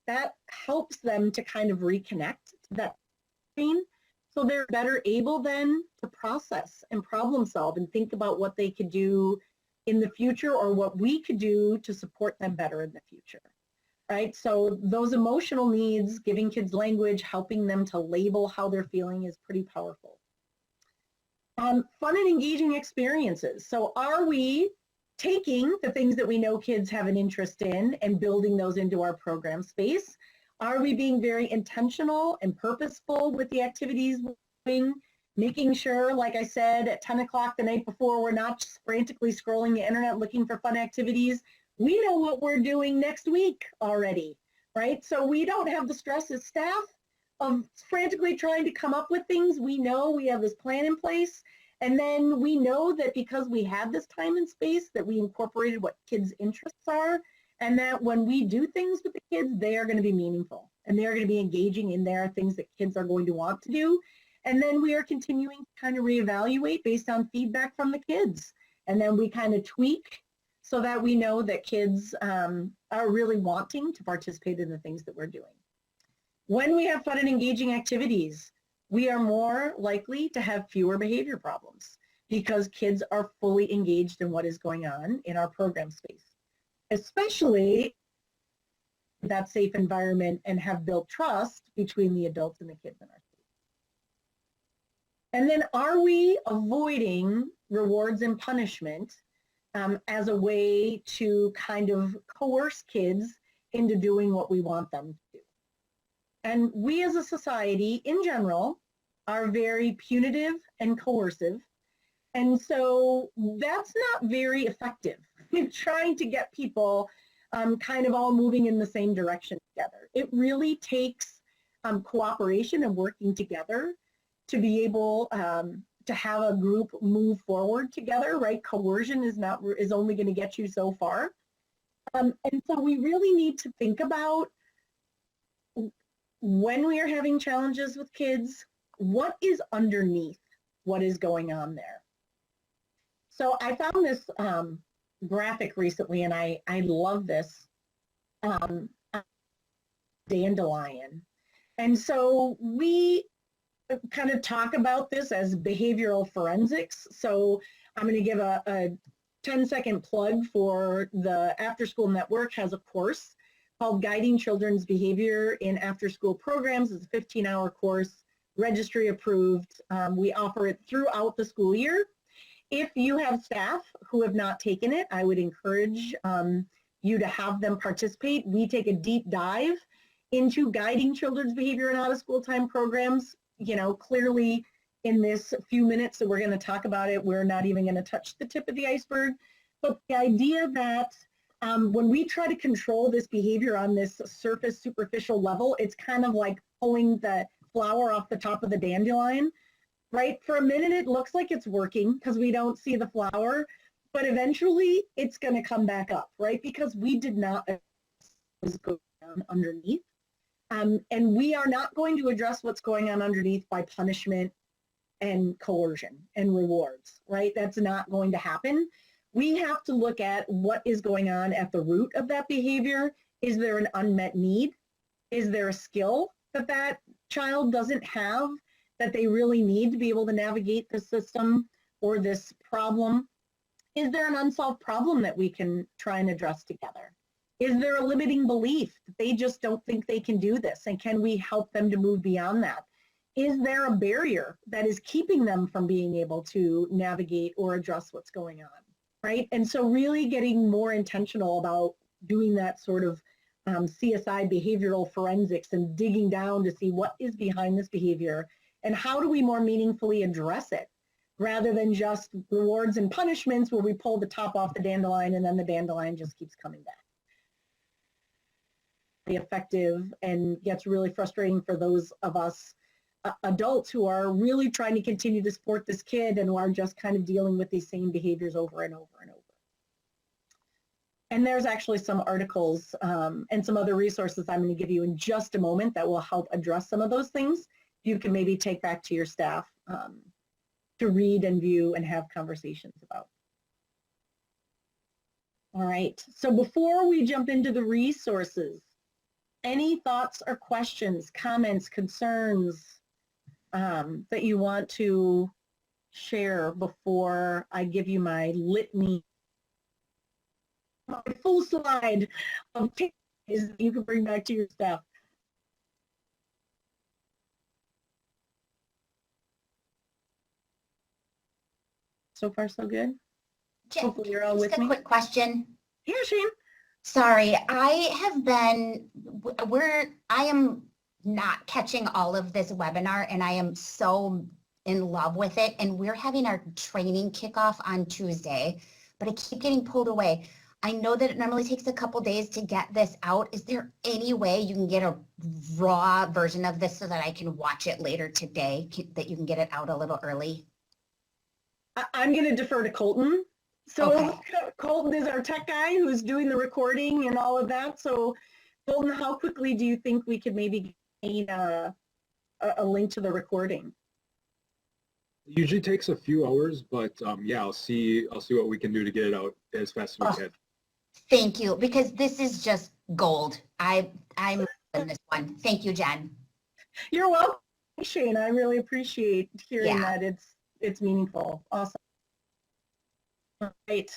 That helps them to kind of reconnect to that brain, so they're better able then to process and problem solve and think about what they could do in the future or what we could do to support them better in the future, right? So those emotional needs, giving kids language, helping them to label how they're feeling is pretty powerful. Fun and engaging experiences. So are we taking the things that we know kids have an interest in and building those into our program space? Are we being very intentional and purposeful with the activities we're doing? Making sure, like I said, at 10 o'clock the night before, we're not just frantically scrolling the internet looking for fun activities. We know what we're doing next week already, right? So we don't have the stress as staff of frantically trying to come up with things. We know we have this plan in place. And then we know that because we have this time and space that we incorporated what kids' interests are, and that when we do things with the kids, they are going to be meaningful and they're going to be engaging in there, things that kids are going to want to do. And then we are continuing to kind of reevaluate based on feedback from the kids. And then we kind of tweak so that we know that kids are really wanting to participate in the things that we're doing. When we have fun and engaging activities, we are more likely to have fewer behavior problems because kids are fully engaged in what is going on in our program space, especially that safe environment and have built trust between the adults and the kids in our space. And then are we avoiding rewards and punishment as a way to kind of coerce kids into doing what we want them to do. And we as a society in general are very punitive and coercive. And so that's not very effective in trying to get people kind of all moving in the same direction together. It really takes cooperation and working together to be able to have a group move forward together, right? Coercion is only going to get you so far. And so we really need to think about when we are having challenges with kids, what is underneath what is going on there. So I found this graphic recently, and I love this dandelion. And so we kind of talk about this as behavioral forensics. So I'm going to give a 10-second plug for the After School Network has a course called Guiding Children's Behavior in After School Programs. It's a 15-hour course, registry approved. We offer it throughout the school year. If you have staff who have not taken it, I would encourage you to have them participate. We take a deep dive into guiding children's behavior in out-of-school time programs. You know, clearly in this few minutes that we're going to talk about it, we're not even going to touch the tip of the iceberg. But the idea that when we try to control this behavior on this surface, superficial level, it's kind of like pulling the flower off the top of the dandelion. Right? For a minute, it looks like it's working because we don't see the flower, but eventually it's going to come back up, right? Because we did not go down underneath. And we are not going to address what's going on underneath by punishment and coercion and rewards, right? That's not going to happen. We have to look at what is going on at the root of that behavior. Is there an unmet need? Is there a skill that that child doesn't have that they really need to be able to navigate the system or this problem? Is there an unsolved problem that we can try and address together? Is there a limiting belief that they just don't think they can do this? And can we help them to move beyond that? Is there a barrier that is keeping them from being able to navigate or address what's going on, right? And so really getting more intentional about doing that sort of CSI behavioral forensics and digging down to see what is behind this behavior and how do we more meaningfully address it rather than just rewards and punishments where we pull the top off the dandelion and then the dandelion just keeps coming back. Effective and gets really frustrating for those of us adults who are really trying to continue to support this kid and who are just kind of dealing with these same behaviors over and over and over. And there's actually some articles and some other resources I'm going to give you in just a moment that will help address some of those things. You can maybe take back to your staff to read and view and have conversations about. All right, so before we jump into the resources, any thoughts or questions, comments, concerns that you want to share before I give you my litany, my full slide of takeaways that you can bring back to your staff? So far, so good? Jen, Hopefully you're all with me. Just a quick question. Yeah, Shane. Sorry, I have been, I am not catching all of this webinar and I am so in love with it. And we're having our training kickoff on Tuesday, but I keep getting pulled away. I know that it normally takes a couple days to get this out. Is there any way you can get a raw version of this so that I can watch it later today, that you can get it out a little early? I'm going to defer to Colton. So Okay. Colton is our tech guy who's doing the recording and all of that. So Colton, how quickly do you think we could maybe gain a link to the recording? It usually takes a few hours, but yeah, I'll see what we can do to get it out as fast as we can. Thank you, because this is just gold. I'm in this one. Thank you, Jen. You're welcome, Shane. I really appreciate hearing Yeah. that it's meaningful. Awesome. All right.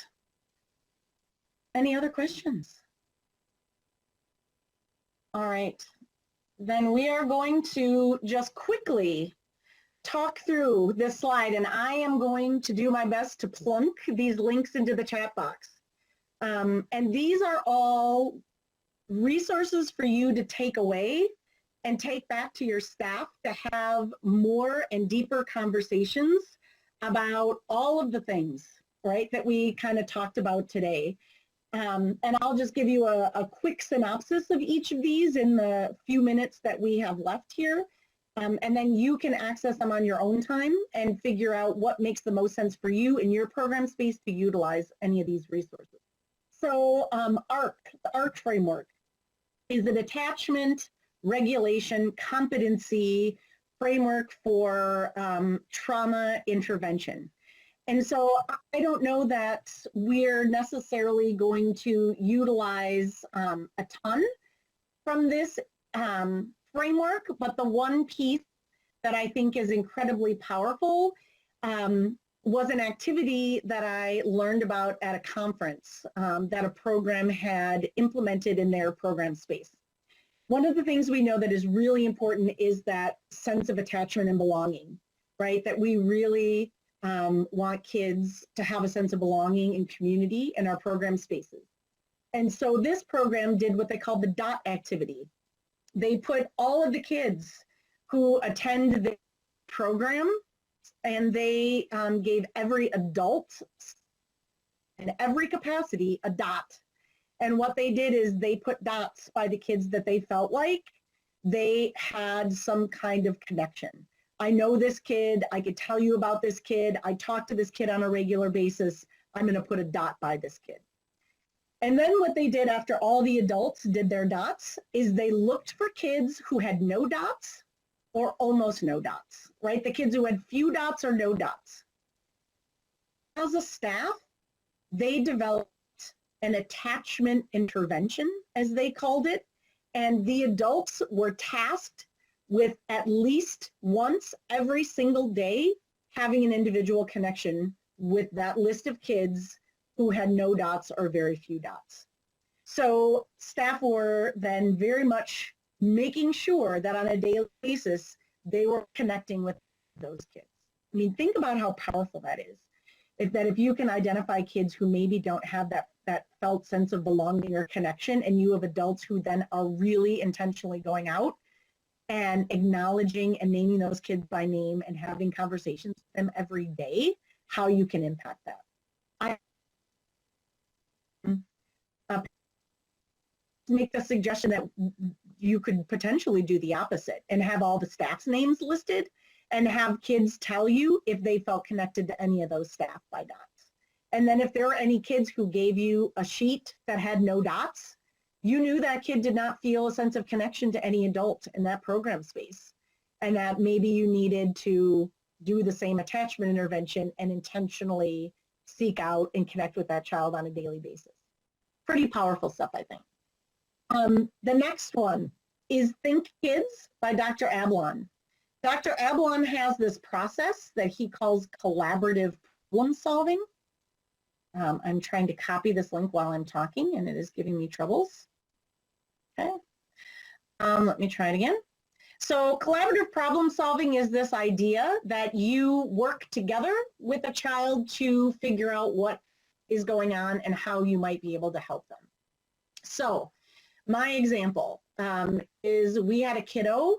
Any other questions? All right. Then we are going to just quickly talk through this slide, and I am going to do my best to plunk these links into the chat box. And these are all resources for you to take away and take back to your staff to have more and deeper conversations about all of the things, right, that we kind of talked about today. And I'll just give you a quick synopsis of each of these in the few minutes that we have left here. And then you can access them on your own time and figure out what makes the most sense for you in your program space to utilize any of these resources. So ARC, the ARC framework, is an attachment, regulation, competency framework for trauma intervention. And so I don't know that we're necessarily going to utilize a ton from this framework, but the one piece that I think is incredibly powerful was an activity that I learned about at a conference that a program had implemented in their program space. One of the things we know that is really important is that sense of attachment and belonging, right? That we really want kids to have a sense of belonging and community in our program spaces. And so this program did what they called the DOT activity. They put all of the kids who attend the program, and they gave every adult in every capacity a dot. And what they did is they put dots by the kids that they felt like they had some kind of connection. I know this kid, I could tell you about this kid, I talk to this kid on a regular basis, I'm going to put a dot by this kid. And then what they did after all the adults did their dots is they looked for kids who had no dots or almost no dots, right? The kids who had few dots or no dots. As a staff, they developed an attachment intervention, as they called it, and the adults were tasked with at least once every single day having an individual connection with that list of kids who had no dots or very few dots. So staff were then very much making sure that on a daily basis, they were connecting with those kids. I mean, think about how powerful that is. If you can identify kids who maybe don't have that felt sense of belonging or connection, and you have adults who then are really intentionally going out and acknowledging and naming those kids by name and having conversations with them every day, how you can impact that. Make the suggestion that you could potentially do the opposite and have all the staff's names listed and have kids tell you if they felt connected to any of those staff by dots. And then if there were any kids who gave you a sheet that had no dots, you knew that kid did not feel a sense of connection to any adult in that program space, and that maybe you needed to do the same attachment intervention and intentionally seek out and connect with that child on a daily basis. Pretty powerful stuff, I think. The next one is Think Kids by Dr. Ablon. Dr. Ablon has this process that he calls collaborative problem solving. I'm trying to copy this link while I'm talking, and it is giving me troubles. Okay. Let me try it again. So collaborative problem solving is this idea that you work together with a child to figure out what is going on and how you might be able to help them. So my example is we had a kiddo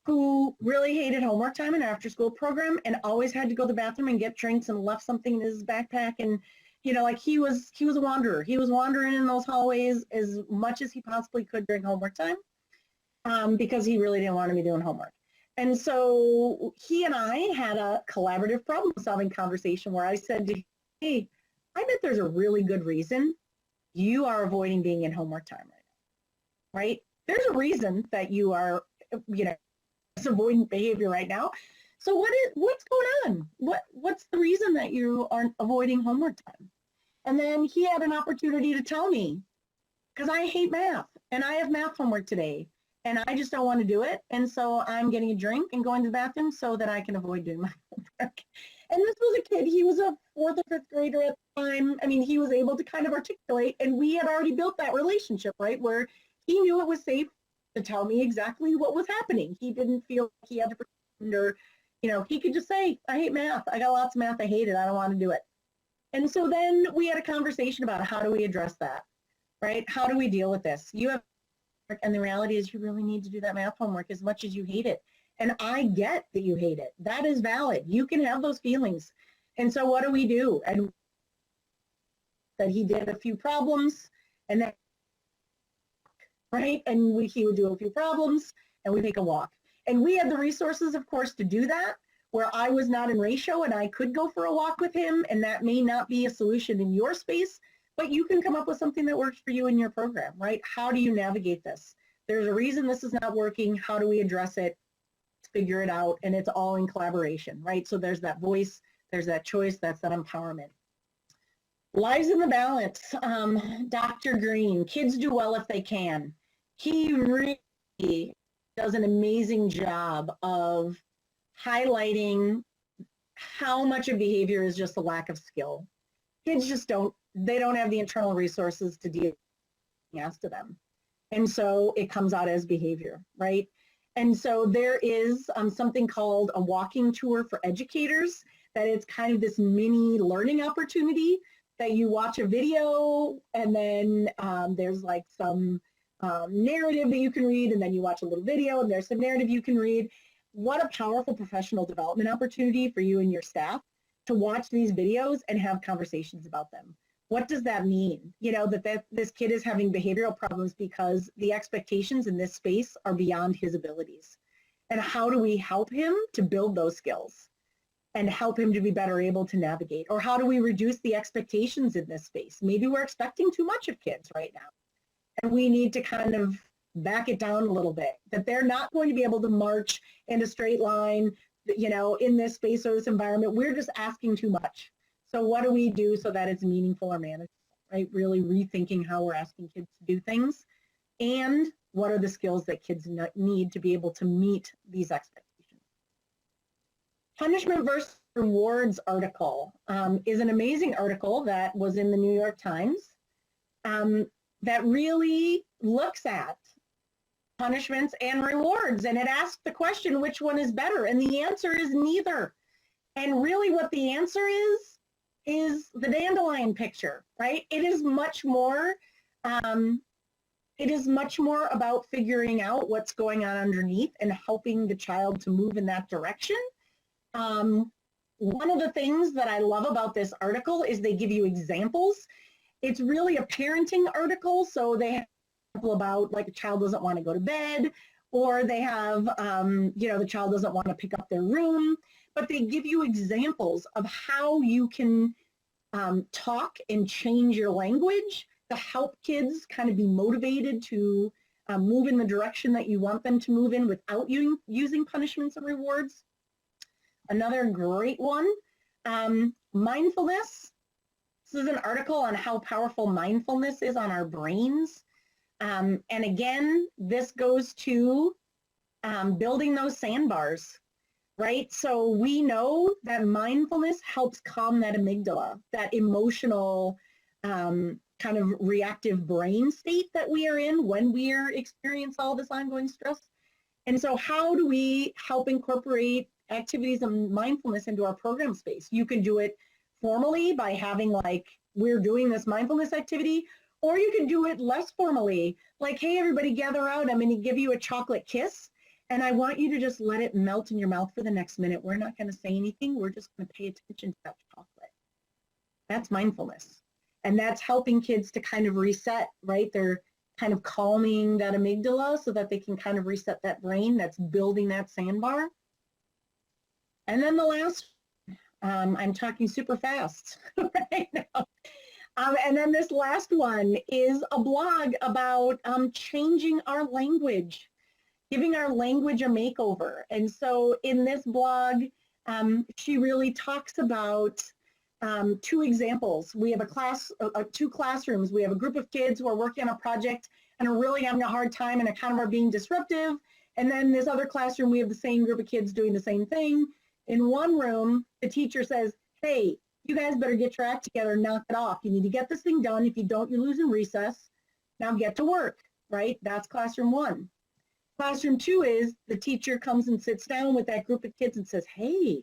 who really hated homework time in our after school program and always had to go to the bathroom and get drinks and left something in his backpack. And, you know, like he was a wanderer. He was wandering in those hallways as much as he possibly could during homework time because he really didn't want to be doing homework. And so he and I had a collaborative problem solving conversation where I said to him, hey, I bet there's a really good reason you are avoiding being in homework time right now, right? There's a reason that you are, you know, avoidant behavior right now. So what's going on? What's the reason that you aren't avoiding homework time? And then he had an opportunity to tell me, because I hate math and I have math homework today and I just don't want to do it. And so I'm getting a drink and going to the bathroom so that I can avoid doing my homework. And this was a kid, he was a 4th or 5th grader at the time. I mean, he was able to kind of articulate, and we had already built that relationship, right? Where he knew it was safe to tell me exactly what was happening. He didn't feel like he had to or, he could just say, I hate math. I got lots of math. I hate it. I don't want to do it. And so then we had a conversation about how do we address that, right? How do we deal with this? You have, and the reality is you really need to do that math homework as much as you hate it. And I get that you hate it. That is valid. You can have those feelings. And so what do we do? And that he did a few problems and then, right? And he would do a few problems and we take a walk. And we had the resources, of course, to do that, where I was not in ratio and I could go for a walk with him, and that may not be a solution in your space, but you can come up with something that works for you in your program, right? How do you navigate this? There's a reason this is not working. How do we address it? Figure it out, and it's all in collaboration, right? So there's that voice, there's that choice, that's that empowerment. Lives in the balance. Dr. Green, kids do well if they can. He really does an amazing job of highlighting how much of behavior is just a lack of skill. Kids just don't have the internal resources to deal with being asked of them. And so it comes out as behavior, right? And so there is something called a walking tour for educators, that it's kind of this mini learning opportunity that you watch a video and then there's like some narrative that you can read, and then you watch a little video and there's some narrative you can read. What a powerful professional development opportunity for you and your staff to watch these videos and have conversations about them. What does that mean? That this kid is having behavioral problems because the expectations in this space are beyond his abilities. And how do we help him to build those skills and help him to be better able to navigate? Or how do we reduce the expectations in this space? Maybe we're expecting too much of kids right now, and we need to kind of back it down a little bit, that they're not going to be able to march in a straight line, in this space or this environment. We're just asking too much. So what do we do so that it's meaningful or manageable, right? Really rethinking how we're asking kids to do things, and what are the skills that kids need to be able to meet these expectations. Punishment versus rewards article is an amazing article that was in the New York Times that really looks at punishments and rewards, and it asks the question, which one is better? And the answer is neither. And really what the answer is the dandelion picture, right? It is much more about figuring out what's going on underneath and helping the child to move in that direction. One of the things that I love about this article is they give you examples. It's really a parenting article, so they have about like a child doesn't want to go to bed, or they have, the child doesn't want to pick up their room, but they give you examples of how you can talk and change your language to help kids kind of be motivated to move in the direction that you want them to move in without using punishments and rewards. Another great one, mindfulness. This is an article on how powerful mindfulness is on our brains. And again, this goes to building those sandbars, right? So we know that mindfulness helps calm that amygdala, that emotional kind of reactive brain state that we are in when we experience all this ongoing stress. And so how do we help incorporate activities of mindfulness into our program space? You can do it formally by having like, we're doing this mindfulness activity, or you can do it less formally, like, hey, everybody gather around. I'm going to give you a chocolate kiss, and I want you to just let it melt in your mouth for the next minute. We're not going to say anything. We're just going to pay attention to that chocolate. That's mindfulness. And that's helping kids to kind of reset, right? They're kind of calming that amygdala so that they can kind of reset that brain that's building that sandbar. And then the last, I'm talking super fast right now. And then this last one is a blog about changing our language, giving our language a makeover. And so in this blog, she really talks about two examples. We have a class, two classrooms. We have a group of kids who are working on a project and are really having a hard time and kind of are being disruptive. And then this other classroom, we have the same group of kids doing the same thing. In one room, the teacher says, hey, you guys better get your act together and knock it off. You need to get this thing done. If you don't, you lose in recess. Now get to work, right? That's classroom one. Classroom 2 is the teacher comes and sits down with that group of kids and says, hey,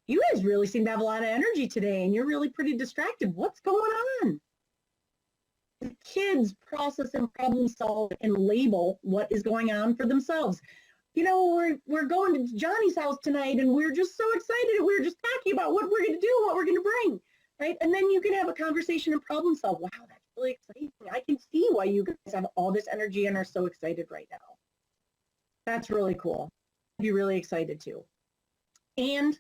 you guys really seem to have a lot of energy today and you're really pretty distracted. What's going on? The kids process and problem solve and label what is going on for themselves. You know, we're going to Johnny's house tonight and we're just so excited. We were just talking about what we're going to do, what we're going to bring, right? And then you can have a conversation and problem solve. Wow, that's really exciting. I can see why you guys have all this energy and are so excited right now. That's really cool. I'd be really excited too. And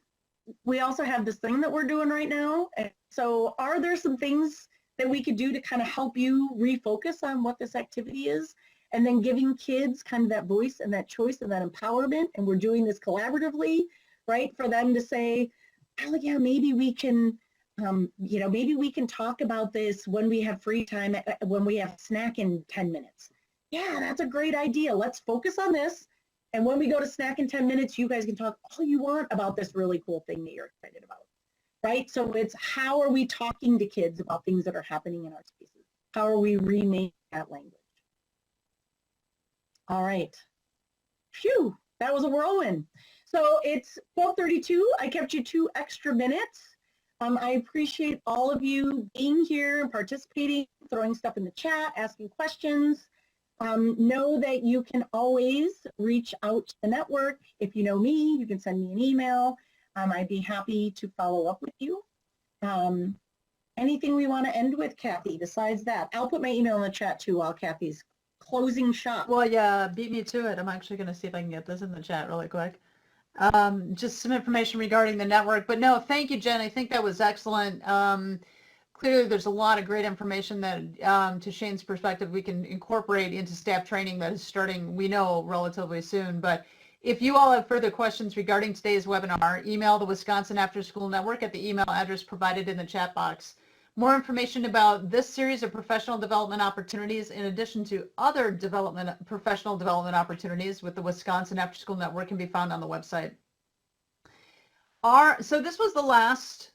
we also have this thing that we're doing right now. And so are there some things that we could do to kind of help you refocus on what this activity is? And then giving kids kind of that voice and that choice and that empowerment. And we're doing this collaboratively, right? For them to say, oh yeah, maybe we can, maybe we can talk about this when we have free time, when we have snack in 10 minutes. Yeah, that's a great idea. Let's focus on this. And when we go to snack in 10 minutes, you guys can talk all you want about this really cool thing that you're excited about, right? So it's how are we talking to kids about things that are happening in our spaces? How are we remaking that language? All right. Phew, that was a whirlwind. So it's 12:32. I kept you 2 extra minutes. I appreciate all of you being here and participating, throwing stuff in the chat, asking questions. Know that you can always reach out to the network. If you know me, you can send me an email. I'd be happy to follow up with you. Anything we want to end with, Kathy, besides that? I'll put my email in the chat too while Kathy's closing shop. Well, yeah, beat me to it. I'm actually going to see if I can get this in the chat really quick. Just some information regarding the network. But no, thank you, Jen. I think that was excellent. Clearly, there's a lot of great information that, to Shane's perspective, we can incorporate into staff training that is starting, we know, relatively soon. But if you all have further questions regarding today's webinar, email the Wisconsin After School Network at the email address provided in the chat box. More information about this series of professional development opportunities, in addition to other professional development opportunities with the Wisconsin After School Network, can be found on the website. So this was the last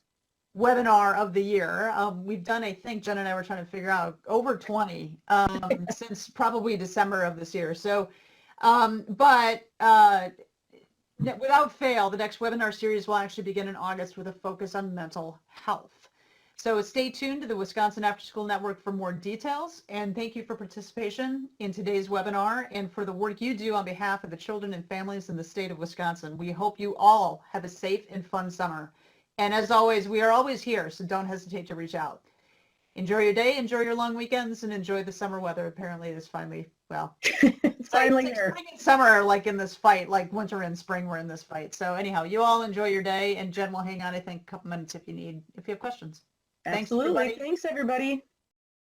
webinar of the year. We've done, I think Jen and I were trying to figure out, over 20 since probably December of this year. So, without fail, the next webinar series will actually begin in August with a focus on mental health. So stay tuned to the Wisconsin After School Network for more details, and thank you for participation in today's webinar and for the work you do on behalf of the children and families in the state of Wisconsin. We hope you all have a safe and fun summer. And as always, we are always here, so don't hesitate to reach out. Enjoy your day, enjoy your long weekends, and enjoy the summer weather. Apparently it's finally, well, It's finally here. spring and summer, like in this fight, like winter and spring we're in this fight. So anyhow, you all enjoy your day, and Jen will hang on, I think, a couple minutes if you have questions. Absolutely. Thanks, Thanks, everybody.